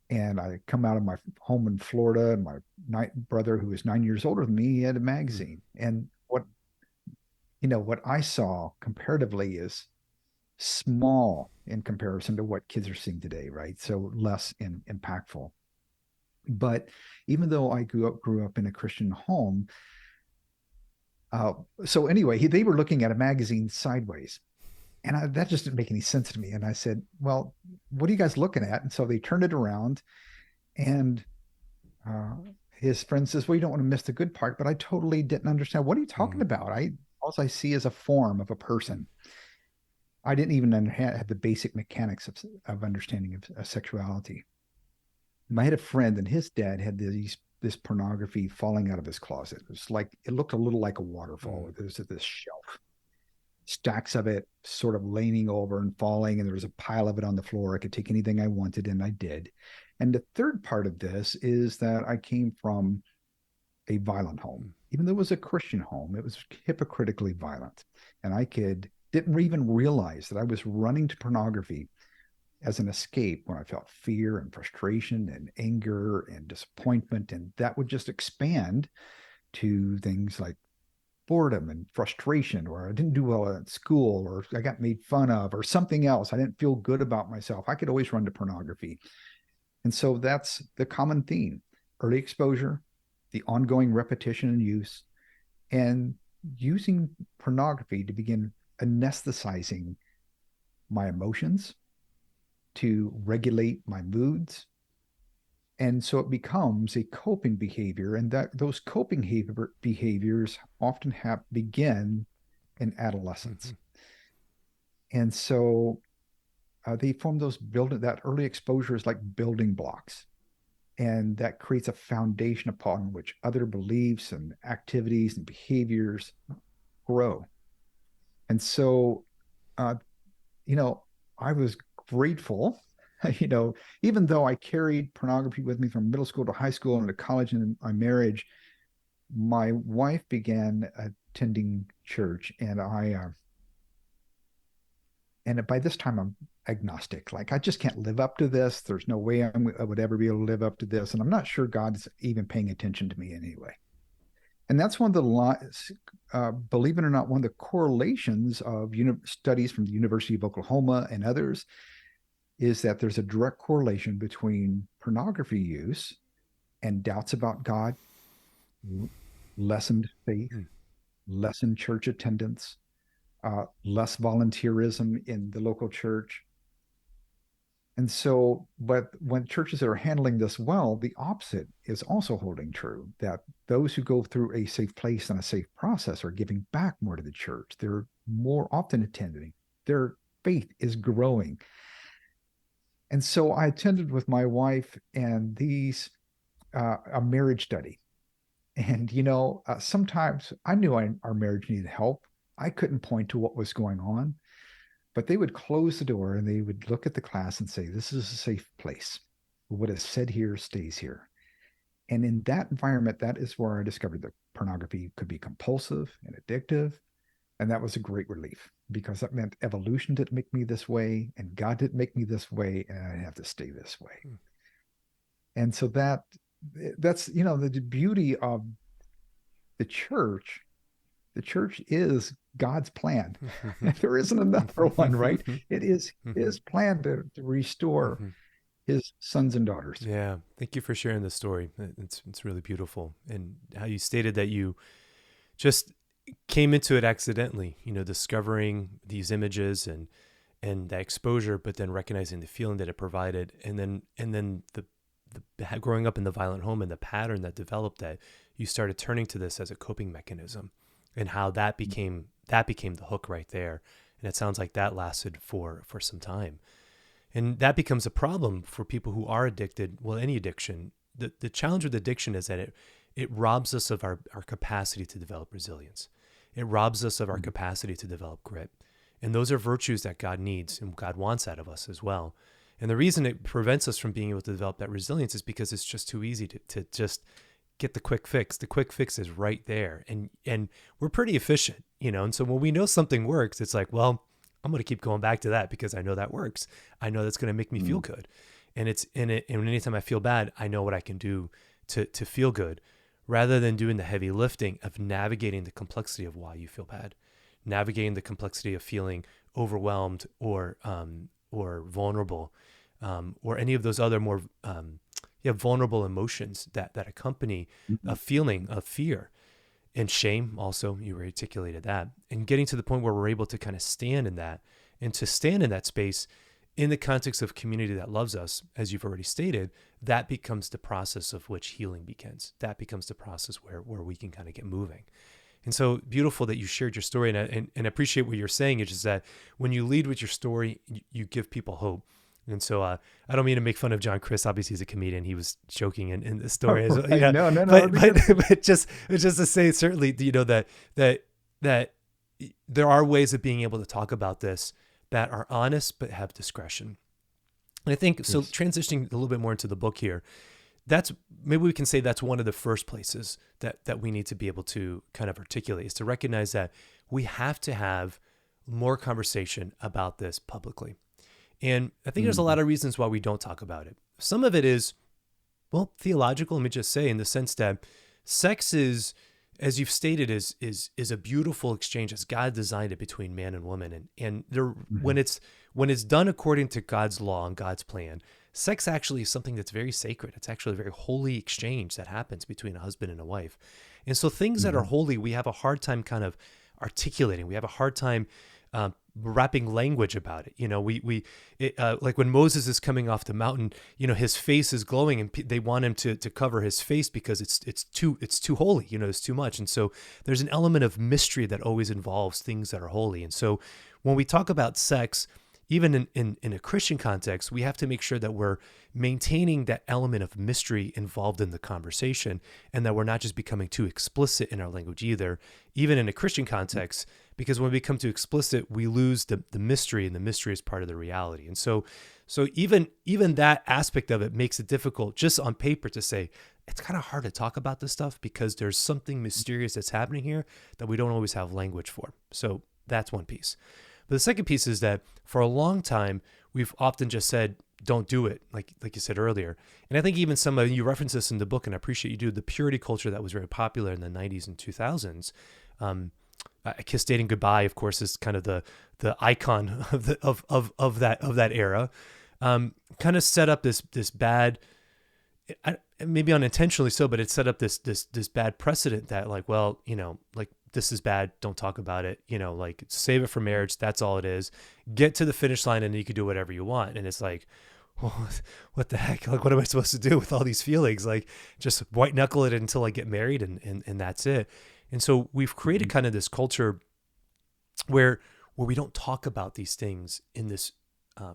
and I come out of my home in Florida, and my brother, who was 9 years older than me, he had a Mm, magazine. And what I saw comparatively is small in comparison to what kids are seeing today, right? So less impactful. But even though I grew up in a Christian home, uh, so anyway, they were looking at a magazine sideways, and that just didn't make any sense to me. And I said, "Well, what are you guys looking at?" And so they turned it around, and uh, his friend says, "Well, you don't want to miss the good part." But I totally didn't understand. What are you talking mm, about? All I see is a form of a person. I didn't even have the basic mechanics of understanding of sexuality. I had a friend, and his dad had this pornography falling out of his closet. It looked a little like a waterfall. mm, There's this shelf, stacks of it, sort of leaning over and falling, and there was a pile of it on the floor. I could take anything I wanted, and I did. And the third part of this is that I came from a violent home. mm, Even though it was a Christian home, it was hypocritically violent. And I didn't even realize that I was running to pornography as an escape when I felt fear and frustration and anger and disappointment. And that would just expand to things like boredom and frustration, or I didn't do well at school, or I got made fun of, or something else. I didn't feel good about myself. I could always run to pornography. And so that's the common theme: early exposure, the ongoing repetition and use, and using pornography to begin anesthetizing my emotions, to regulate my moods. And so it becomes a coping behavior, and that those coping behaviors often begin in adolescence. mhm, And so they form that early exposure is like building blocks, and that creates a foundation upon which other beliefs and activities and behaviors grow. And so, uh, you know, I was grateful, you know, even though I carried pornography with me from middle school to high school and to college and in my marriage, my wife began attending church, and by this time I'm agnostic. Like, I just can't live up to this. There's no way I would ever be able to live up to this, and I'm not sure God's even paying attention to me anyway. And that's one of the, believe it or not, one of the correlations of studies from the University of Oklahoma and others is that there's a direct correlation between pornography use and doubts about God, lessened faith, mm, lessened church attendance, less volunteerism in the local church. And so, but when churches are handling this well, the opposite is also holding true, that those who go through a safe place and a safe process are giving back more to the church. They're more often attending. Their faith is growing. And so I attended with my wife and a marriage study. And, sometimes I knew our marriage needed help. I couldn't point to what was going on, but they would close the door and they would look at the class and say, "This is a safe place. What is said here stays here." And in that environment, that is where I discovered that pornography could be compulsive and addictive. And that was a great relief, because that meant evolution didn't make me this way, and God didn't make me this way, and I didn't have to stay this way. mm. And so that's the beauty of the church. The church is God's plan. There isn't another one, right? It is his plan to restore his sons and daughters. Yeah, thank you for sharing the story. It's really beautiful, and how you stated that you just came into it accidentally. Discovering these images and that exposure, but then recognizing the feeling that it provided, and then the growing up in the violent home and the pattern that developed, that you started turning to this as a coping mechanism, and how that became the hook right there. And it sounds like that lasted for some time. And that becomes a problem for people who are addicted. Well, any addiction. The challenge with addiction is that it robs us of our capacity to develop resilience. It robs us of our capacity to develop grit. And those are virtues that God needs and God wants out of us as well. And the reason it prevents us from being able to develop that resilience is because it's just too easy to just get the quick fix. The quick fix is right there. And we're pretty efficient, and so when we know something works, it's like, well, I'm going to keep going back to that because I know that works. I know that's going to make me feel good. And it's in it. And anytime I feel bad, I know what I can do to feel good, rather than doing the heavy lifting of navigating the complexity of why you feel bad, navigating the complexity of feeling overwhelmed or vulnerable, or any of those other more vulnerable emotions that accompany a feeling of fear and shame. Also, you articulated that, and getting to the point where we're able to kind of stand in that, and to stand in that space in the context of community that loves us, as you've already stated, that becomes the process of which healing begins. That becomes the process where we can kind of get moving. And so beautiful that you shared your story, and appreciate what you're saying, is just that when you lead with your story, you give people hope. And so I don't mean to make fun of John Chris. Obviously, he's a comedian. He was joking in the story. Oh, right. No. But just to say, certainly, that there are ways of being able to talk about this that are honest but have discretion. And I think, so transitioning a little bit more into the book here, maybe we can say that's one of the first places that we need to be able to kind of articulate, is to recognize that we have to have more conversation about this publicly. And I think there's a lot of reasons why we don't talk about it. Some of it is, well, theological, let me just say, in the sense that sex is, as you've stated, is a beautiful exchange as God designed it between man and woman. And there, when it's done according to God's law and God's plan, sex actually is something that's very sacred. It's actually a very holy exchange that happens between a husband and a wife. And so things that are holy, we have a hard time kind of articulating. We have a hard time wrapping language about it. Like when Moses is coming off the mountain, his face is glowing, and they want him to cover his face because it's too holy, it's too much. And so there's an element of mystery that always involves things that are holy. And so when we talk about sex, even in a Christian context, we have to make sure that we're maintaining that element of mystery involved in the conversation, and that we're not just becoming too explicit in our language either, even in a Christian context, because when we become too explicit, we lose the mystery, and the mystery is part of the reality. And so even that aspect of it makes it difficult just on paper to say, it's kind of hard to talk about this stuff because there's something mysterious that's happening here that we don't always have language for. So that's one piece. But the second piece is that for a long time, we've often just said, don't do it, like you said earlier. And I think even some of you reference this in the book, and I appreciate you do, the purity culture that was very popular in the 90s and 2000s. Kiss Dating Goodbye, of course, is kind of the icon of that era. Kind of set up this bad, maybe unintentionally so, but it set up this bad precedent that, like, well, like, this is bad, don't talk about it, like, save it for marriage, that's all it is. Get to the finish line and you can do whatever you want. And it's like, well, what the heck? Like, what am I supposed to do with all these feelings? Like, just white knuckle it until I get married and that's it. And so we've created kind of this culture where we don't talk about these things in this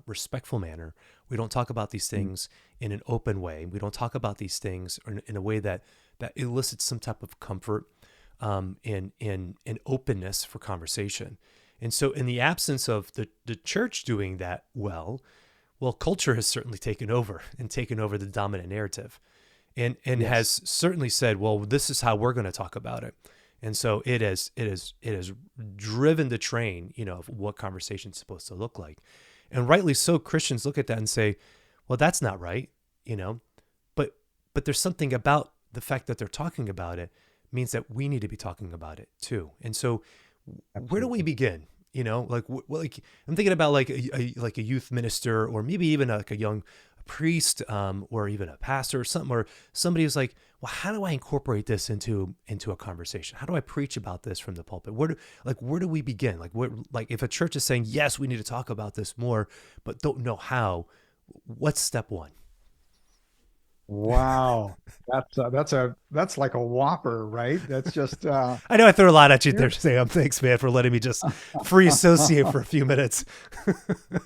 respectful manner. We don't talk about these things in an open way. We don't talk about these things in a way that elicits some type of comfort and openness for conversation. And so in the absence of the church doing that well, culture has certainly taken over the dominant narrative and has certainly said, well, this is how we're going to talk about it. And so it has driven the train, of what conversation is supposed to look like. And rightly so, Christians look at that and say, well, that's not right, but there's something about the fact that they're talking about it means that we need to be talking about it too. And so where do we begin? Like I'm thinking about like a youth minister, or maybe even like a young priest, or even a pastor or something, or somebody who's like, well, how do I incorporate this into a conversation? How do I preach about this from the pulpit? Where do we begin? Like if a church is saying, yes, we need to talk about this more, but don't know how, what's step one? Wow. That's like a whopper, right? That's just I know I threw a lot at you there, Sam. Thanks, man, for letting me just free associate for a few minutes.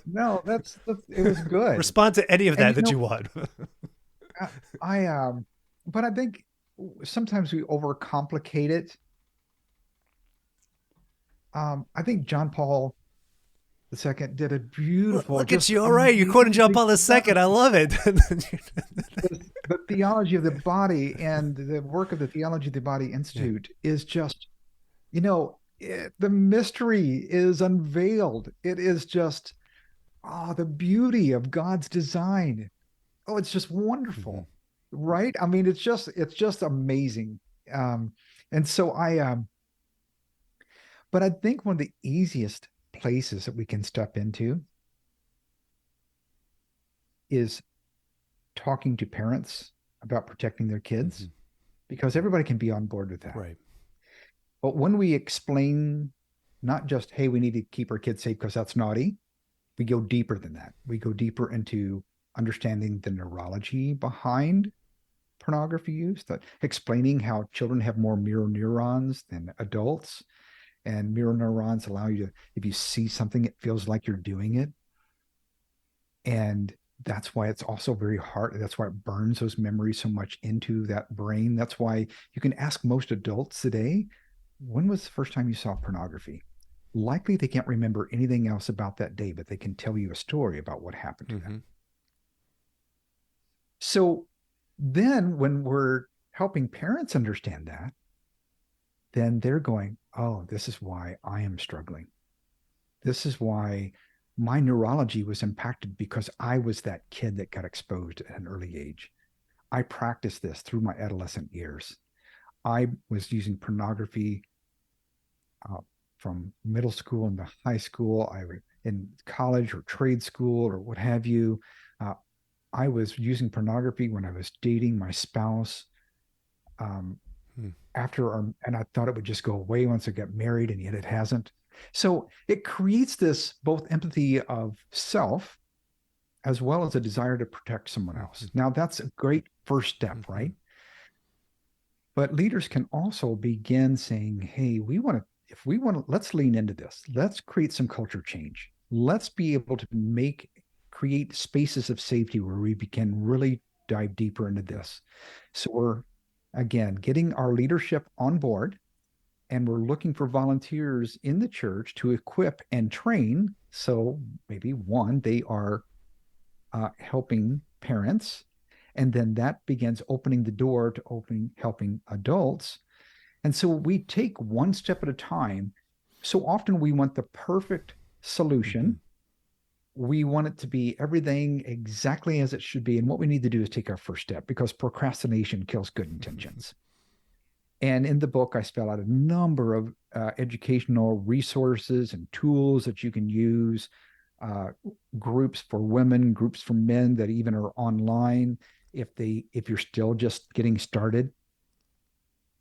No, it was good. Respond to any of that you want. But I think sometimes we overcomplicate it. I think John Paul II did a beautiful. Look at you! All right, you're quoting John Paul II. I love it. the theology of the body and the work of the Theology of the Body Yeah. Institute is just, the mystery is unveiled. It is just, the beauty of God's design. Oh, it's just Mm-hmm. wonderful, right? I mean, it's just amazing. Um, and so but I think one of the easiest places that we can step into is talking to parents about protecting their Mm-hmm. kids, because everybody can be on board with that. Right. But when we explain not just, hey, we need to keep our kids safe because that's naughty, we go deeper than that. We go deeper into understanding the neurology behind pornography use, that explaining how children have more mirror neurons than adults. And mirror neurons allow you to, if you see something, it feels like you're doing it. And that's why it's also very hard. That's why it burns those memories so much into that brain. That's why you can ask most adults today, when was the first time you saw pornography? Likely they can't remember anything else about that day, but they can tell you a story about what happened to Mm-hmm. them. So then when we're helping parents understand that, then they're going, oh, this is why I am struggling. This is why my neurology was impacted, because I was that kid that got exposed at an early age. I practiced this through my adolescent years. I was using pornography uh, from middle school into high school. I was in college or trade school or what have you. Uh, I was using pornography when I was dating my spouse. Um, and I thought it would just go away once I got married, and yet it hasn't. So it creates this both empathy of self as well as a desire to protect someone Mm-hmm. else. Now, that's a great first step, Mm-hmm. right? But leaders can also begin saying, hey, if we want to, let's lean into this. Let's create some culture change. Let's be able to create spaces of safety where we can really dive deeper into this. So we're, again, getting our leadership on board, and we're looking for volunteers in the church to equip and train. So maybe one, they are helping parents, and then that begins opening the door to helping adults. And so we take one step at a time. So often we want the perfect Mm-hmm. solution. We want it to be everything exactly as it should be. And what we need to do is take our first step, because procrastination kills good intentions. And in the book, I spell out a number of educational resources and tools that you can use, uh, groups for women, groups for men that even are online if you're still just getting started.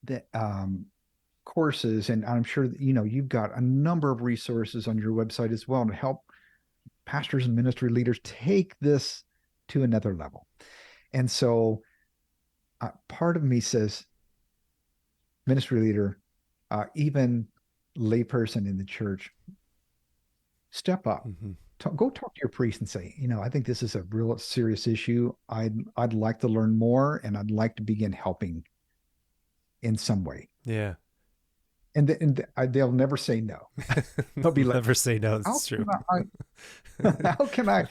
The courses, and I'm sure that, you've got a number of resources on your website as well to help pastors and ministry leaders take this to another level. And so part of me says, ministry leader, even layperson in the church, step up. Mm-hmm. Go talk to your priest and say, I think this is a real serious issue. I'd like to learn more, and I'd like to begin helping in some way. Yeah. They'll never say no. They'll be They'll like, never say no. how That's true. can how can I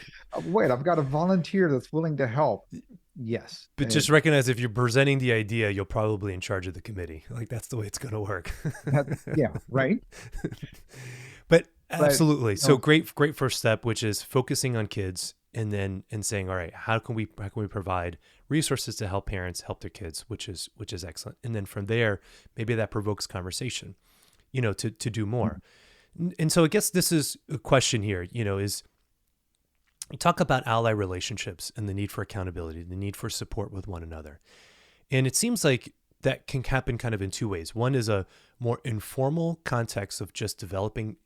wait? I've got a volunteer that's willing to help. Yes. But just recognize if you're presenting the idea, you're probably in charge of the committee. Like that's the way it's going to work. Yeah, right. But But absolutely. So great first step, which is focusing on kids and saying, all right, how can we provide resources to help parents help their kids, which is excellent. And then from there, maybe that provokes conversation, to do more. And so I guess this is a question here, is you talk about ally relationships and the need for accountability, the need for support with one another. And it seems like that can happen kind of in two ways. One is a more informal context of just developing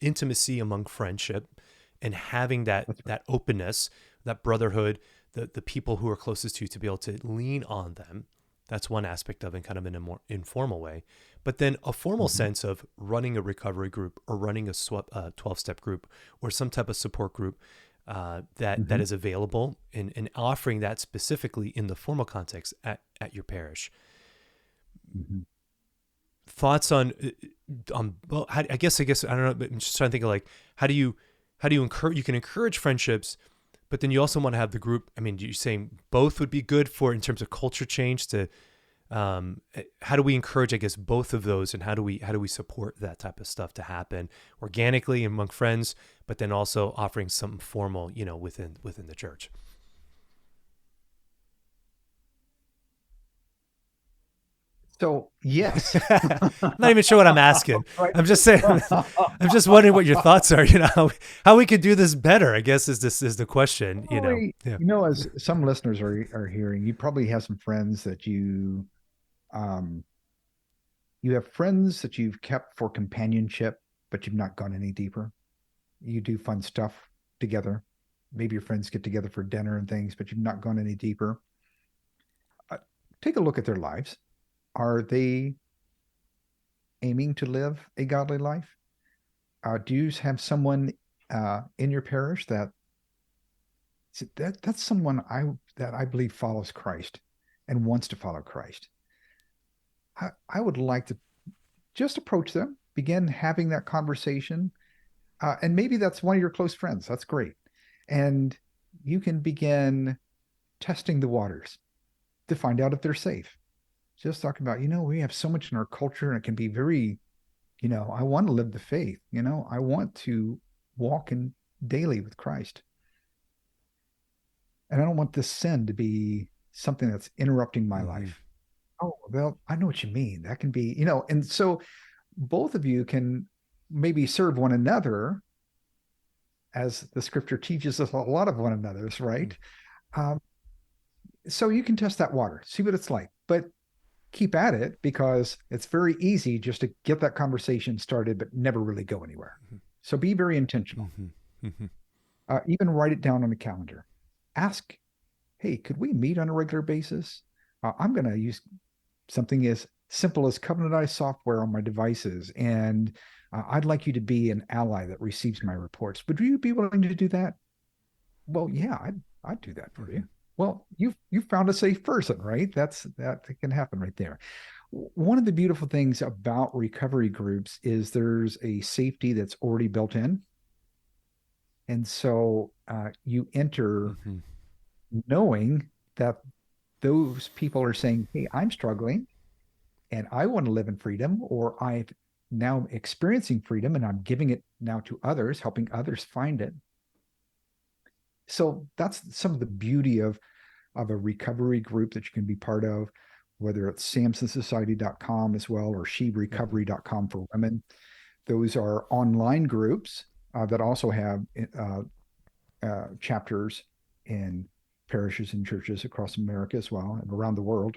intimacy among friendship and having that openness, that brotherhood, the people who are closest to you to be able to lean on them. That's one aspect of it, kind of in a more informal way. But then a formal sense of running a recovery group or running a 12-step group or some type of support group that is available, and offering that specifically in the formal context at your parish. Thoughts on well, I guess I don't know, but I'm just trying to think of like how do you encourage, you can encourage friendships, But then you also want to have the group. I mean, you're saying both would be good for in terms of culture change to, how do we encourage, I guess, both of those, and how do we support that type of stuff to happen organically among friends, but then also offering something formal, within the church. So yes. I'm not even sure what I'm asking. Right. I'm just saying. I'm just wondering what your thoughts are. How we could do this better, I guess, is the question. Probably, Yeah. as some listeners are hearing, you probably have some friends that um, you have friends that you've kept for companionship, but you've not gone any deeper. You do fun stuff together. Maybe your friends get together for dinner and things, but you've not gone any deeper. Take a look at their lives. Are they aiming to live a godly life? Do you have someone in your parish that's someone that I believe follows Christ and wants to follow Christ? I would like to just approach them, begin having that conversation, and maybe that's one of your close friends. That's great, and you can begin testing the waters to find out if they're safe. Just talking about, we have so much in our culture, and it can be very, I want to live the faith. I want to walk in daily with Christ, and I don't want this sin to be something that's interrupting my life. Oh, well, I know what you mean. That can be, and so both of you can maybe serve one another, as the scripture teaches us a lot of one another's, right? So you can test that water, see what it's like, but keep at it, because it's very easy just to get that conversation started, but never really go anywhere. So be very intentional. Even write it down on a calendar. Ask, hey, could we meet on a regular basis? I'm going to use something as simple as covenantized software on my devices, and I'd like you to be an ally that receives my reports. Would you be willing to do that? Well, yeah, I'd do that for you. Well, you've found a safe person, right? That can happen right there. One of the beautiful things about recovery groups is there's a safety that's already built in. And so you enter knowing that those people are saying, hey, I'm struggling and I want to live in freedom, or I'm now experiencing freedom and I'm giving it now to others, helping others find it. So that's some of the beauty of a recovery group that you can be part of, whether it's samsonsociety.com as well, or sherecovery.com for women. Those are online groups that also have chapters in parishes and churches across America as well, and around the world.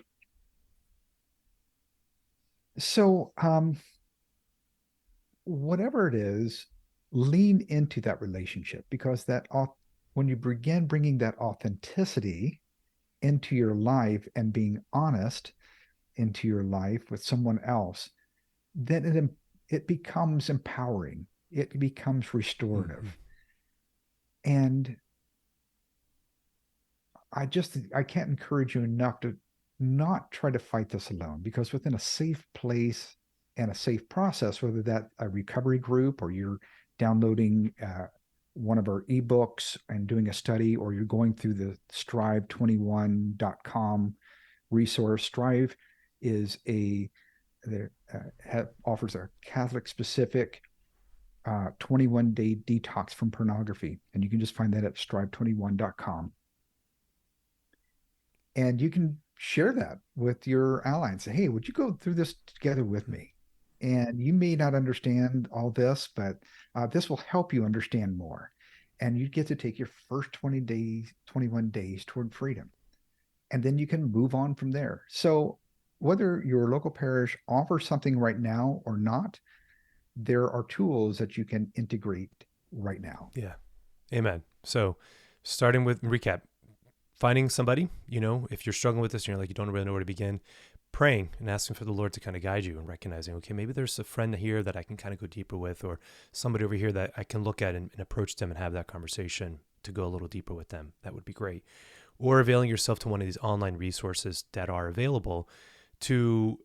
So whatever it is, lean into that relationship, because when you begin bringing that authenticity into your life and being honest into your life with someone else, then it becomes empowering. It becomes restorative. And I can't encourage you enough to not try to fight this alone, because within a safe place and a safe process, whether that a recovery group, or you're downloading one of our ebooks and doing a study, or you're going through the strive21.com resource. Strive is offers a Catholic specific 21-day detox from pornography. And you can just find that at strive21.com. And you can share that with your ally and say, hey, would you go through this together with me? And you may not understand all this, but this will help you understand more. And you get to take your first 21 days toward freedom. And then you can move on from there. So whether your local parish offers something right now or not, there are tools that you can integrate right now. Yeah. Amen. So starting with recap, finding somebody, if you're struggling with this and you're like, you don't really know where to begin, praying and asking for the Lord to kind of guide you, and recognizing, okay, maybe there's a friend here that I can kind of go deeper with, or somebody over here that I can look at and approach them and have that conversation to go a little deeper with them. That would be great. Or availing yourself to one of these online resources that are available to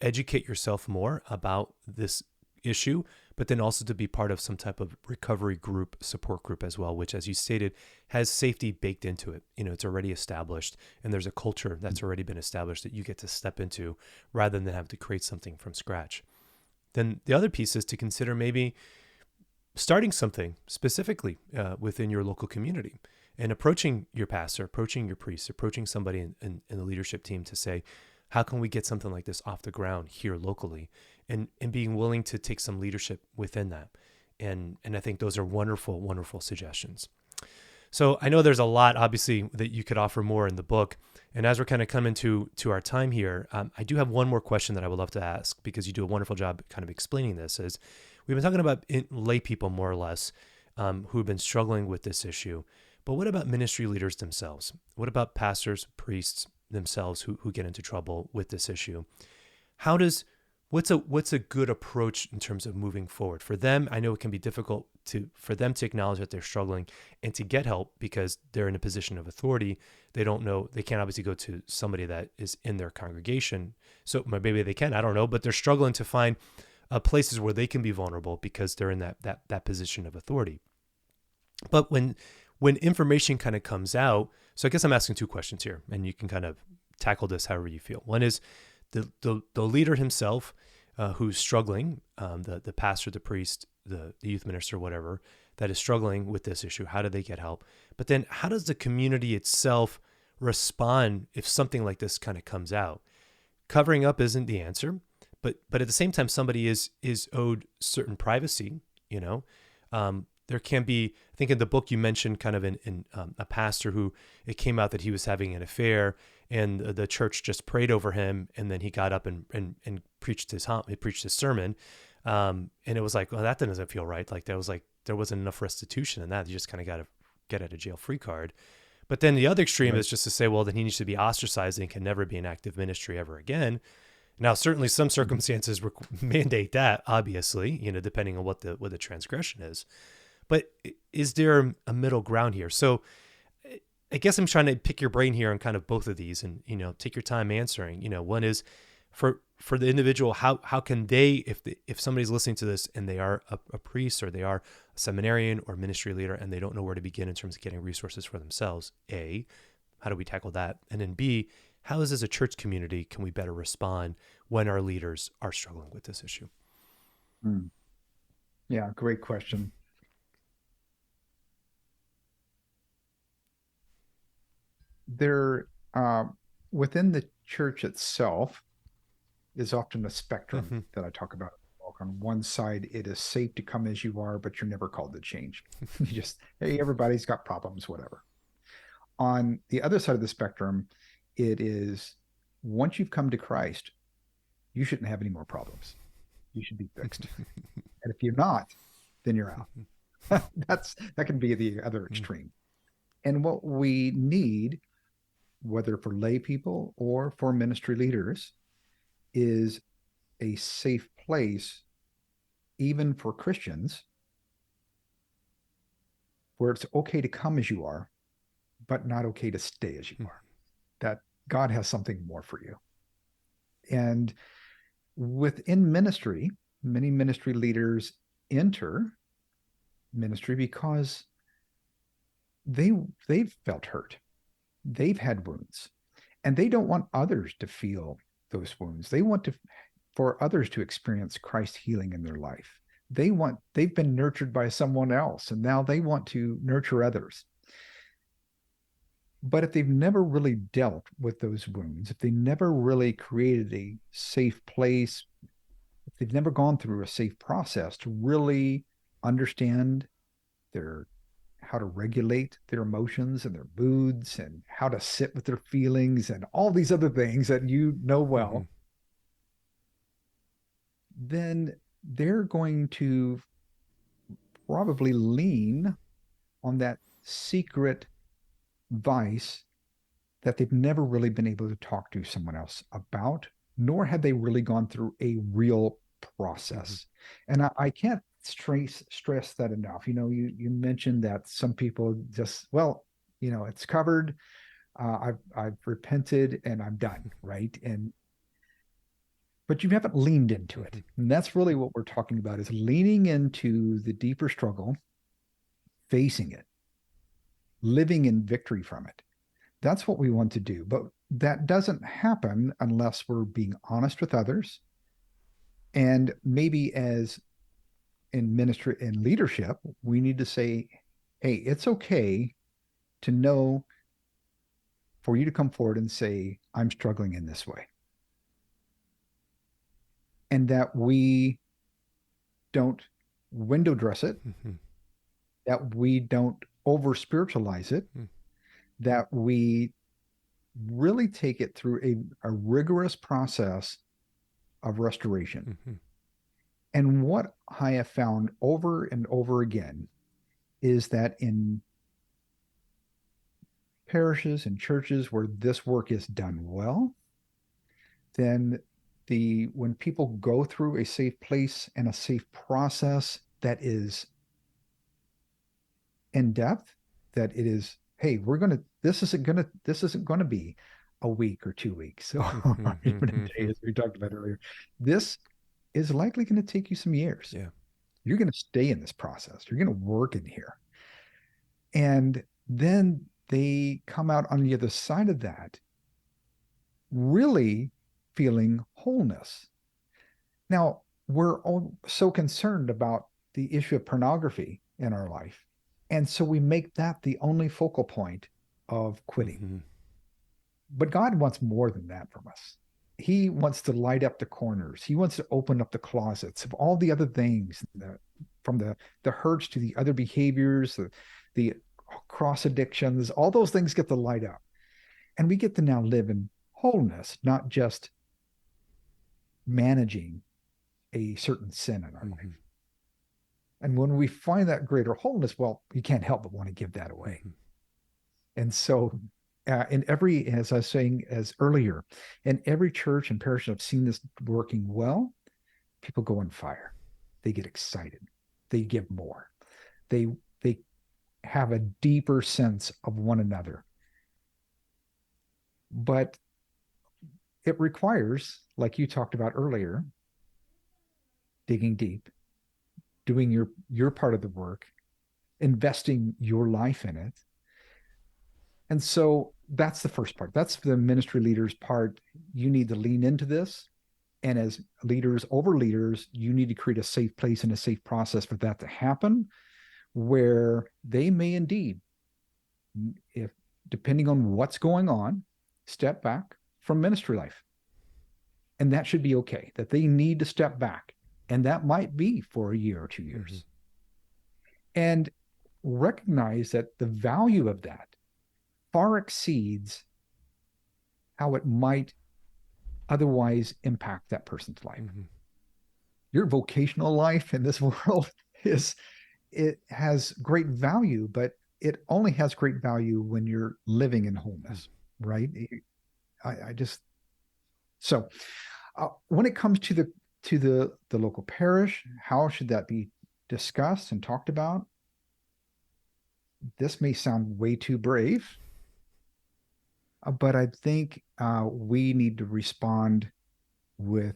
educate yourself more about this issue, but then also to be part of some type of recovery group, support group as well, which, as you stated, has safety baked into it. It's already established, and there's a culture that's already been established that you get to step into rather than have to create something from scratch. Then the other piece is to consider maybe starting something specifically within your local community and approaching your pastor, approaching your priest, approaching somebody in the leadership team to say, how can we get something like this off the ground here locally, and being willing to take some leadership within that. And I think those are wonderful, wonderful suggestions. So I know there's a lot, obviously, that you could offer more in the book. And as we're kind of coming to our time here, I do have one more question that I would love to ask, because you do a wonderful job kind of explaining this. Is we've been talking about lay people, more or less, who have been struggling with this issue. But what about ministry leaders themselves? What about pastors, priests themselves who get into trouble with this issue? What's a good approach in terms of moving forward for them? I know it can be difficult for them to acknowledge that they're struggling and to get help because they're in a position of authority. They don't know, they can't obviously go to somebody that is in their congregation. So maybe they can, I don't know, but they're struggling to find places where they can be vulnerable because they're in that position of authority. But when information kind of comes out, so I guess I'm asking two questions here, and you can kind of tackle this however you feel. One is the leader himself, who's struggling, the pastor, the priest, the youth minister, whatever, that is struggling with this issue. How do they get help? But then how does the community itself respond if something like this kind of comes out? Covering up isn't the answer, but at the same time, somebody is owed certain privacy, there can be, I think in the book you mentioned kind of in a pastor who it came out that he was having an affair, and the church just prayed over him, and then he got up and preached his sermon, and it was like, well, that doesn't feel right. Like there wasn't enough restitution in that. You just kind of got to get at a jail free card. But then the other extreme is just to say, well, then he needs to be ostracized and can never be in active ministry ever again. Now, certainly some circumstances mandate that, obviously, depending on what the transgression is. But is there a middle ground here? So I guess I'm trying to pick your brain here on kind of both of these, and, take your time answering. One is for the individual, how can they, if somebody's listening to this and they are a priest, or they are a seminarian or ministry leader, and they don't know where to begin in terms of getting resources for themselves, A, how do we tackle that? And then B, how as a church community can we better respond when our leaders are struggling with this issue? Yeah, great question. There, within the church itself is often a spectrum that I talk about. On one side, it is safe to come as you are, but you're never called to change. You just, hey, everybody's got problems, whatever. On the other side of the spectrum, it is, once you've come to Christ, you shouldn't have any more problems. You should be fixed. And if you're not, then you're out. That can be the other extreme. And what we need, whether for lay people or for ministry leaders, is a safe place, even for Christians, where it's okay to come as you are, but not okay to stay as you are. That God has something more for you. And within ministry, many ministry leaders enter ministry because they've felt hurt. They've had wounds, and they don't want others to feel those wounds. They want for others to experience Christ's healing in their life. They've been nurtured by someone else, and now they want to nurture others. But if they've never really dealt with those wounds, if they never really created a safe place, if they've never gone through a safe process to really understand how to regulate their emotions and their moods, and how to sit with their feelings, and all these other things that you know well, then they're going to probably lean on that secret vice that they've never really been able to talk to someone else about, nor have they really gone through a real process. And I can't stress that enough. You mentioned that some people just, well, it's covered. I've repented and I'm done, right? And but you haven't leaned into it. And that's really what we're talking about, is leaning into the deeper struggle, facing it, living in victory from it. That's what we want to do. But that doesn't happen unless we're being honest with others. And maybe as in ministry and leadership, we need to say, hey, it's okay to know, for you to come forward and say, I'm struggling in this way. And that we don't window dress it, that we don't over spiritualize it, that we really take it through a rigorous process of restoration. And what I have found over and over again is that in parishes and churches where this work is done well, then when people go through a safe place and a safe process that is in depth, that it is, hey, this isn't gonna be a week or 2 weeks or even a day, as we talked about earlier. This is likely going to take you some years. Yeah. You're going to stay in this process. You're going to work in here. And then they come out on the other side of that, really feeling wholeness. Now, we're all so concerned about the issue of pornography in our life. And so we make that the only focal point of quitting. But God wants more than that from us. He wants to light up the corners. He wants to open up the closets of all the other things, from the hurts to the other behaviors, the cross addictions, all those things get to light up. And we get to now live in wholeness, not just managing a certain sin in our life. And when we find that greater wholeness, well, you can't help but want to give that away. And so in every, as I was saying as earlier, in every church and parish I've seen this working well, people go on fire. They get excited. They give more. They have a deeper sense of one another. But it requires, like you talked about earlier, digging deep, doing your part of the work, investing your life in it. And so that's the first part. That's the ministry leader's part. You need to lean into this. And as leaders over leaders, you need to create a safe place and a safe process for that to happen, where they may indeed, if depending on what's going on, step back from ministry life. And that should be okay, that they need to step back. And that might be for a year or 2 years. And recognize that the value of that far exceeds how it might otherwise impact that person's life. Your vocational life in this world it has great value, but it only has great value when you're living in wholeness, right? So when it comes to the local parish, how should that be discussed and talked about? This may sound way too brave, but I think we need to respond with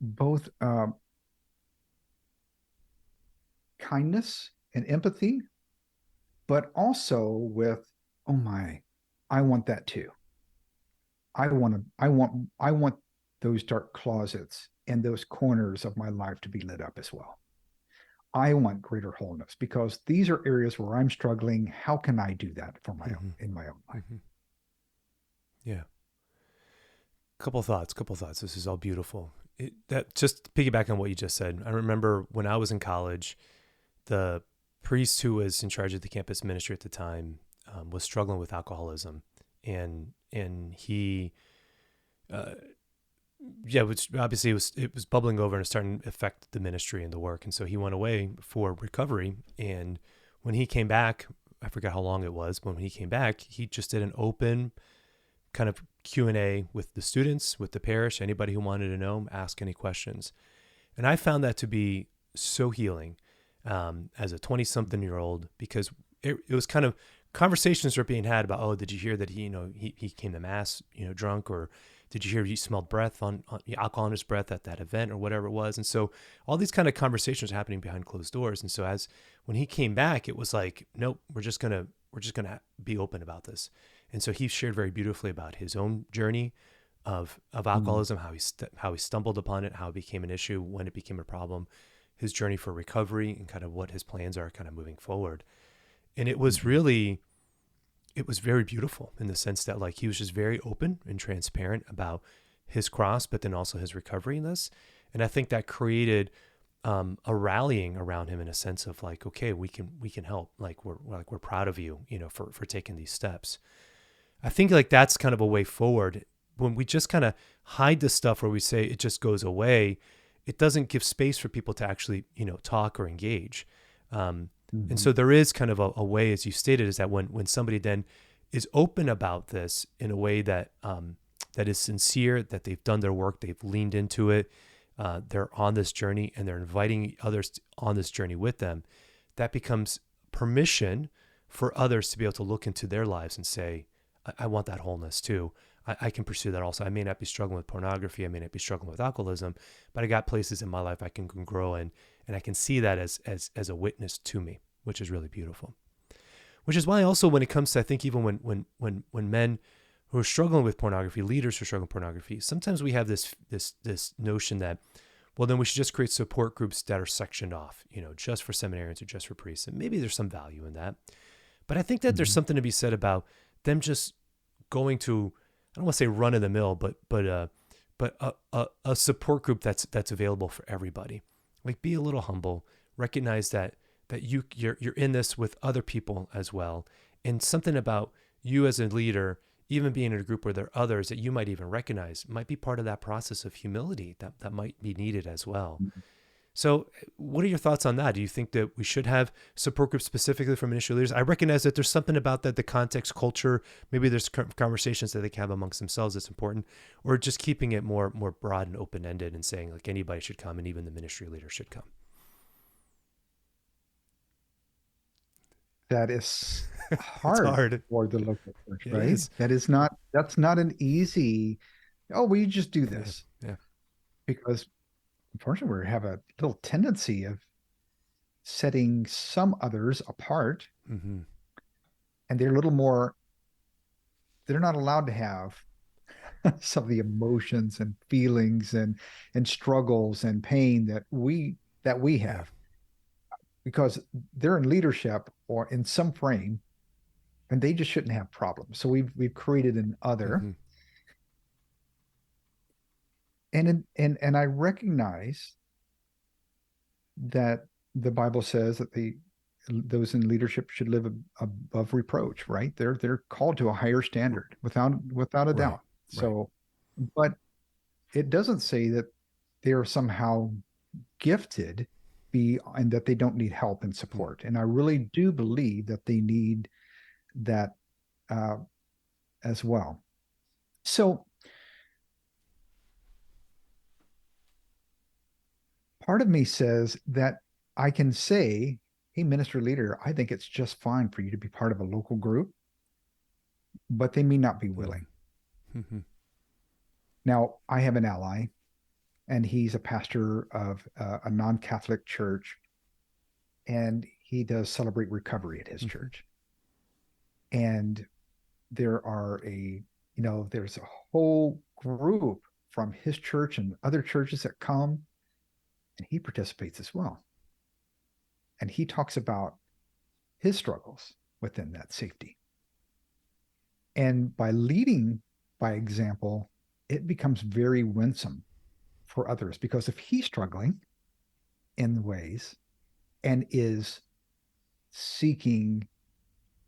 both kindness and empathy, but also with, oh my, I want that too. I want those dark closets and those corners of my life to be lit up as well. I want greater wholeness because these are areas where I'm struggling. How can I do that for my own, in my own life? Yeah. Couple thoughts. This is all beautiful. That just piggyback on what you just said. I remember when I was in college, the priest who was in charge of the campus ministry at the time was struggling with alcoholism, and he, which obviously it was bubbling over and starting to affect the ministry and the work, and so he went away for recovery. And when he came back, I forgot how long it was, but when he came back, he just did an open kind of Q&A with the students, with the parish, anybody who wanted to know, ask any questions. And I found that to be so healing as a 20-something-year-old, because it was kind of conversations are being had about, oh, did you hear that he came to mass, drunk, or did you hear he smelled breath on alcohol on his breath at that event or whatever it was? And so all these kind of conversations are happening behind closed doors. And so when he came back, it was like, nope, we're just gonna be open about this. And so he shared very beautifully about his own journey of Mm. alcoholism, how he stumbled upon it, how it became an issue, when it became a problem, his journey for recovery, and kind of what his plans are kind of moving forward. And Mhm. it was very beautiful in the sense that, like, he was just very open and transparent about his cross, but then also his recovery in this. And I think that created a rallying around him in a sense of like, okay, we can help. Like we're proud of you, for taking these steps. I think like that's kind of a way forward. When we just kind of hide the stuff where we say it just goes away, it doesn't give space for people to actually, talk or engage. Um, and Mhm. so there is kind of a way, as you stated, is that when somebody then is open about this in a way that is sincere, that they've done their work, they've leaned into it, they're on this journey, and they're inviting others on this journey with them, that becomes permission for others to be able to look into their lives and say, I want that wholeness too. I can pursue that also. I may not be struggling with pornography. I may not be struggling with alcoholism, but I got places in my life I can grow in, and I can see that as a witness to me, which is really beautiful. Which is why also when it comes to, I think, even when men who are struggling with pornography, leaders who are struggling with pornography, sometimes we have this notion that, well, then we should just create support groups that are sectioned off, just for seminarians or just for priests. And maybe there's some value in that. But I think that there's Mhm. something to be said about them just going to, I don't want to say run of the mill, but a support group that's available for everybody. Like, be a little humble, recognize that you're in this with other people as well, and something about you as a leader, even being in a group where there are others that you might even recognize, might be part of that process of humility that might be needed as well. So, what are your thoughts on that? Do you think that we should have support groups specifically for ministry leaders? I recognize that there's something about that, the context, culture, maybe there's conversations that they can have amongst themselves that's important, or just keeping it more broad and open ended and saying like anybody should come and even the ministry leader should come. That is It's hard hard. for the local church, It right? is. That's not an easy, oh, we just do Yeah. this Yeah. because unfortunately we have a little tendency of setting some others apart Mm-hmm. and they're not allowed to have some of the emotions and feelings and struggles and pain that we Yeah. have because they're in leadership or in some frame and they just shouldn't have problems. So we've created an other, Mm-hmm. and I recognize that the Bible says that those in leadership should live above reproach, right? They're called to a higher standard without a Right. doubt. Right. So, but it doesn't say that they are somehow gifted be and that they don't need help and Mm-hmm. support. And I really do believe that they need that uh, as well. So part of me says that I can say, hey, minister leader, I think it's just fine for you to be part of a local group, but they may not be willing. Mm-hmm. Now, I have an ally, and he's a pastor of a non-Catholic church, and he does celebrate recovery at his Mm-hmm. church. And there are there's a whole group from his church and other churches that come, and he participates as well. And he talks about his struggles within that safety. And by leading by example, it becomes very winsome for others because if he's struggling in ways and is seeking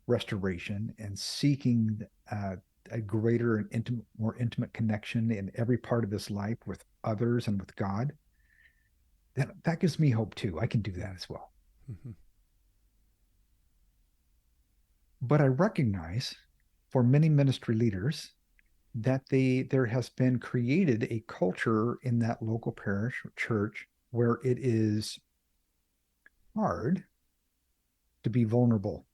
restoration and seeking a greater and more intimate connection in every part of his life with others and with God, that gives me hope too. I can do that as well. Mm-hmm. But I recognize for many ministry leaders that there has been created a culture in that local parish or church where it is hard to be vulnerable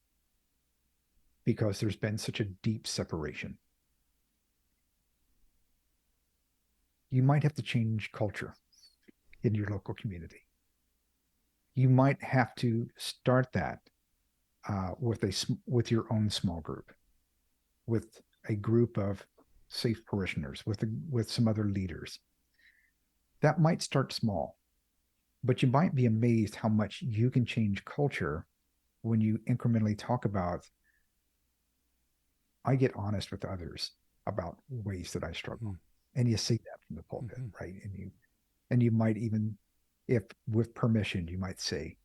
because there's been such a deep separation. You might have to change culture in your local community. You might have to start that with your own small group, with a group of safe parishioners, with some other leaders. That might start small, but you might be amazed how much you can change culture when you incrementally talk about, I get honest with others about ways that I struggle. And you say that from the pulpit, right? And you might even, if with permission, you might say,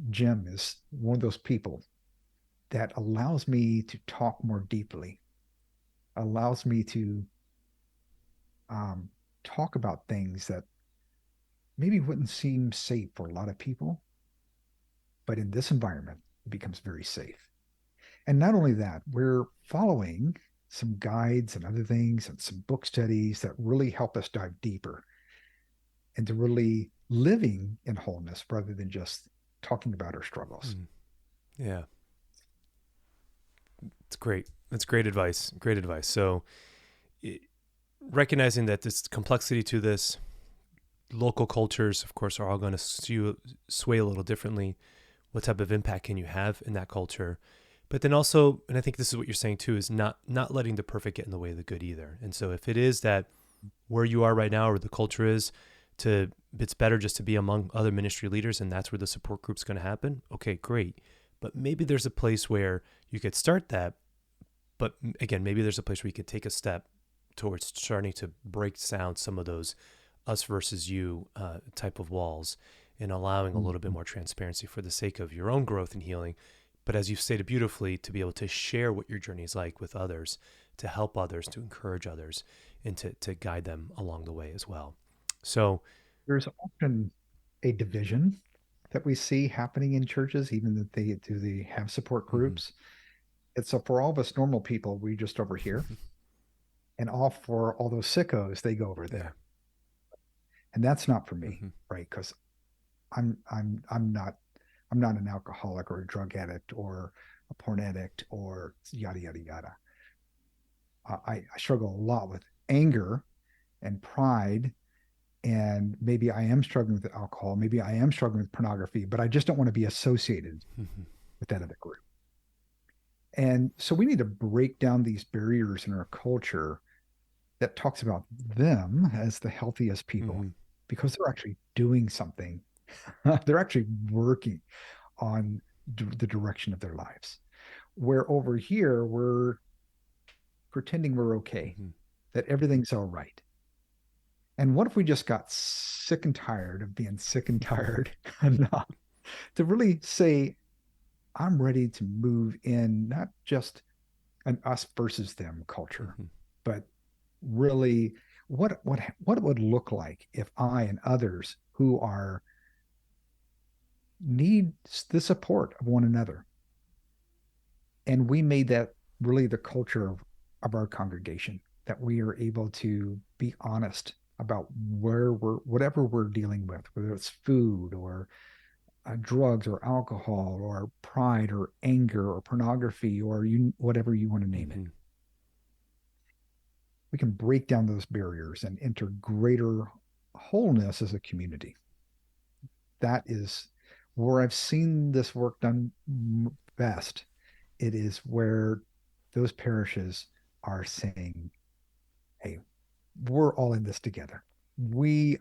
Jim is one of those people that allows me to talk more deeply, allows me to talk about things that maybe wouldn't seem safe for a lot of people, but in this environment, it becomes very safe. And not only that, we're following some guides and other things and some book studies that really help us dive deeper into really living in wholeness rather than just talking about our struggles. Yeah. It's great. That's great advice. Great advice. So recognizing that there's complexity to this, local cultures, of course, are all going to sway a little differently. What type of impact can you have in that culture? But then also, and I think this is what you're saying too, is not letting the perfect get in the way of the good either. And so if it is that where you are right now or the culture is, it's better just to be among other ministry leaders and that's where the support group's going to happen. Okay, great. But maybe there's a place where you could start that. But again, maybe there's a place where you could take a step towards starting to break down some of those us versus you type of walls and allowing a little bit more transparency for the sake of your own growth and healing. But as you've stated beautifully, to be able to share what your journey is like with others, to help others, to encourage others, and to guide them along the way as well. So there's often a division that we see happening in churches, even that they have support groups. It's so for all of us normal people, we just over here, and for all those sickos, they go over there. And that's not for me, right? Because I'm not an alcoholic or a drug addict or a porn addict or yada yada yada. I struggle a lot with anger and pride, and maybe I am struggling with alcohol, maybe I am struggling with pornography, but I just don't want to be associated with that other group. And so we need to break down these barriers in our culture that talks about them as the healthiest people because they're actually doing something. They're actually working on the direction of their lives. Where over here, we're pretending we're okay, that everything's all right. And what if we just got sick and tired of being sick and tired enough to really say, I'm ready to move in not just an us versus them culture, but really what it would look like if I and others who need the support of one another. And we made that really the culture of our congregation, that we are able to be honest about whatever we're dealing with, whether it's food or drugs or alcohol or pride or anger or pornography or whatever you want to name it. We can break down those barriers and enter greater wholeness as a community. That is where I've seen this work done best. It is where those parishes are saying, hey, we're all in this together. We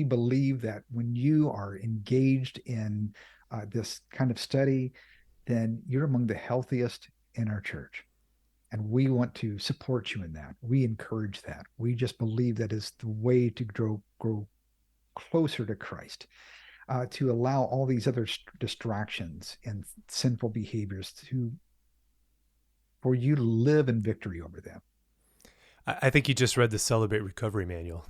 believe that when you are engaged in this kind of study, then you're among the healthiest in our church. And we want to support you in that. We encourage that. We just believe that is the way to grow closer to Christ, to allow all these other distractions and sinful behaviors for you to live in victory over them. I think you just read the Celebrate Recovery manual.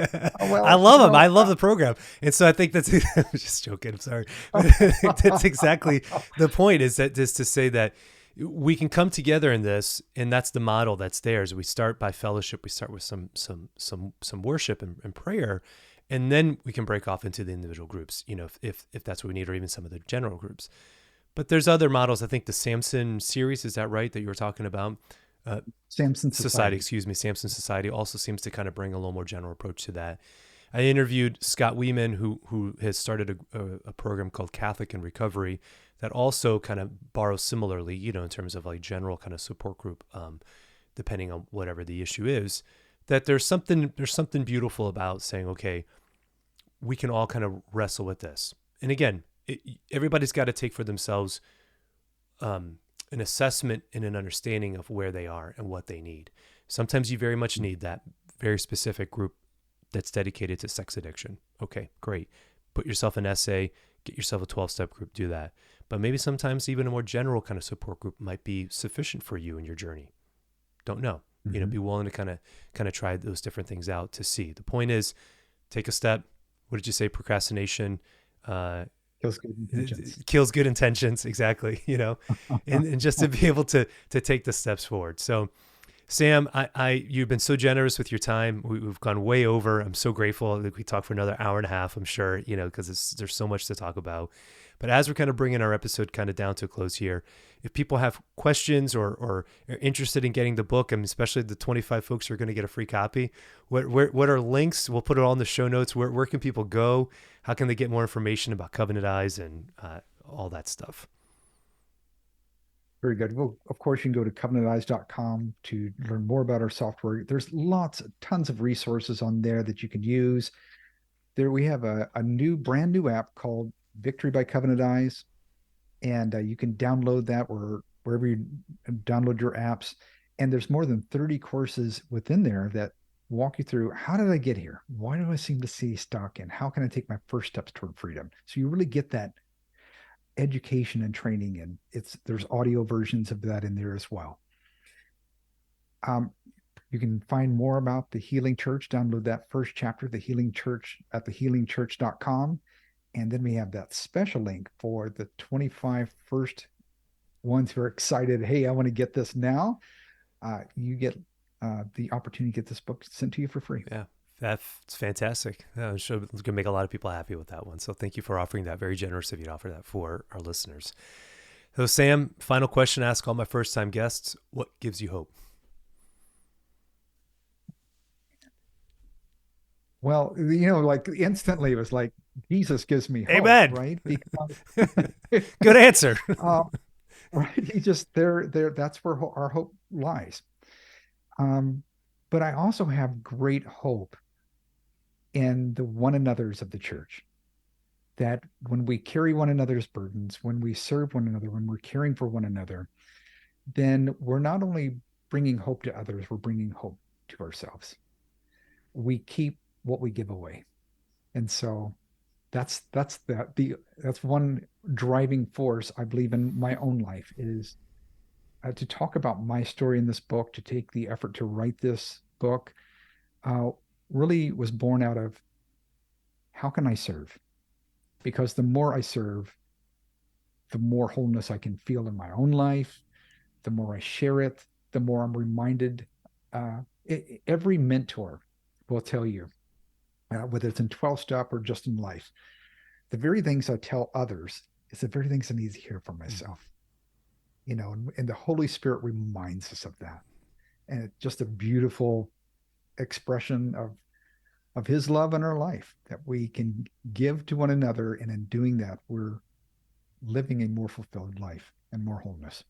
I love them. I love the program. And so I think I'm just joking. I'm sorry. That's exactly the point, is to say that we can come together in this, and that's the model that's there. Is we start by fellowship. We start with some worship and prayer. And then we can break off into the individual groups, if that's what we need, or even some of the general groups. But there's other models. I think the Samson series, is that right, that you were talking about? Samson Society. Samson Society also seems to kind of bring a little more general approach to that. I interviewed Scott Wieman, who has started a program called Catholic in Recovery that also kind of borrows similarly, in terms of like general kind of support group, depending on whatever the issue is. That there's something beautiful about saying, okay, we can all kind of wrestle with this. And again, everybody's got to take for themselves an assessment and an understanding of where they are and what they need. Sometimes you very much need that very specific group that's dedicated to sex addiction. Okay, great. Put yourself an essay, get yourself a 12-step group, do that. But maybe sometimes even a more general kind of support group might be sufficient for you in your journey. Don't know. Be willing to kind of try those different things out to see. The point is, take a step. What did you say? Procrastination kills good intentions. Kills good intentions, exactly. And just to be able to take the steps forward. So, Sam, you've been so generous with your time. We've gone way over. I'm so grateful that we talked for another hour and a half. I'm sure, because there's so much to talk about. But as we're kind of bringing our episode kind of down to a close here, if people have questions or are interested in getting the book, and especially the 25 folks who are going to get a free copy, what are links? We'll put it all in the show notes. Where can people go? How can they get more information about Covenant Eyes and all that stuff? Very good. Well, of course, you can go to covenanteyes.com to learn more about our software. There's tons of resources on there that you can use. There we have a brand new app called Victory by Covenant Eyes, and you can download that wherever you download your apps. And there's more than 30 courses within there that walk you through, how did I get here? Why do I seem to stay stuck? And how can I take my first steps toward freedom? So you really get that education and training, and there's audio versions of that in there as well. You can find more about the Healing Church. Download that first chapter, The Healing Church, at thehealingchurch.com. And then we have that special link for the 25 first ones who are excited. Hey, I want to get this now. You get the opportunity to get this book sent to you for free. Yeah, that's fantastic. I'm sure it's going to make a lot of people happy with that one. So thank you for offering that. Very generous of you to offer that for our listeners. So Sam, final question I ask all my first-time guests. What gives you hope? Well, like instantly it was like, Jesus gives me hope. Amen. Right? Good answer. Right. He just there. That's where our hope lies. But I also have great hope in the one another's of the church, that when we carry one another's burdens, when we serve one another, when we're caring for one another, then we're not only bringing hope to others, we're bringing hope to ourselves. We keep what we give away. And so that's one driving force I believe in my own life, is to talk about my story in this book, to take the effort to write this book, really was born out of, how can I serve? Because the more I serve, the more wholeness I can feel in my own life, the more I share it, the more I'm reminded. Every mentor will tell you, whether it's in 12-step or just in life, the very things I tell others is the very things I need to hear for myself. And the Holy Spirit reminds us of that. And it's just a beautiful expression of his love in our life that we can give to one another. And in doing that, we're living a more fulfilled life and more wholeness.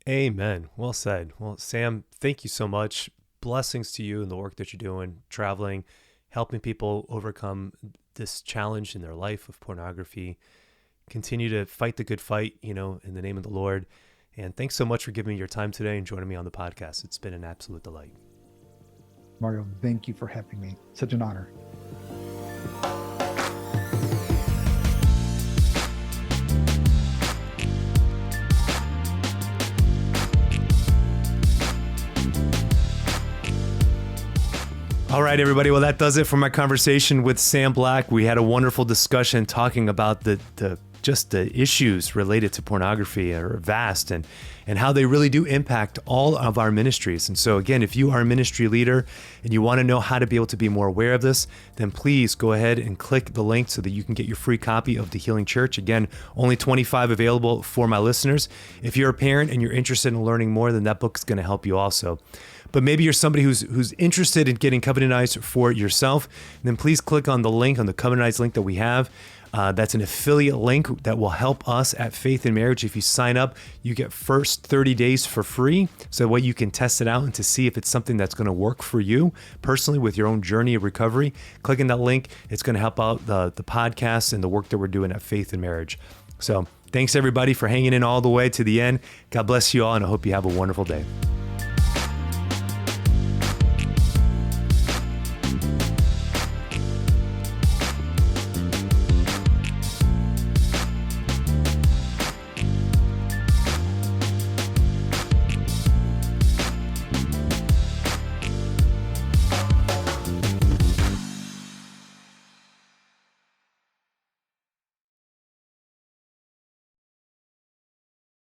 Amen. Well said. Well, Sam, thank you so much. Blessings to you and the work that you're doing, traveling, helping people overcome this challenge in their life of pornography. Continue to fight the good fight, in the name of the Lord. And thanks so much for giving me your time today and joining me on the podcast. It's been an absolute delight. Mario, thank you for having me. Such an honor. All right, everybody. Well, that does it for my conversation with Sam Black. We had a wonderful discussion talking about the just the issues related to pornography are vast, and how they really do impact all of our ministries. And so again, if you are a ministry leader and you want to know how to be able to be more aware of this, then please go ahead and click the link so that you can get your free copy of The Healing Church. Again, only 25 available for my listeners. If you're a parent and you're interested in learning more, then that book is going to help you also. But maybe you're somebody who's interested in getting covenantized for yourself, then please click on the link, on the covenantized link that we have. That's an affiliate link that will help us at Faith in Marriage. If you sign up, you get first 30 days for free. So that way you can test it out and to see if it's something that's going to work for you personally with your own journey of recovery. Clicking that link, it's going to help out the podcast and the work that we're doing at Faith in Marriage. So thanks everybody for hanging in all the way to the end. God bless you all, and I hope you have a wonderful day.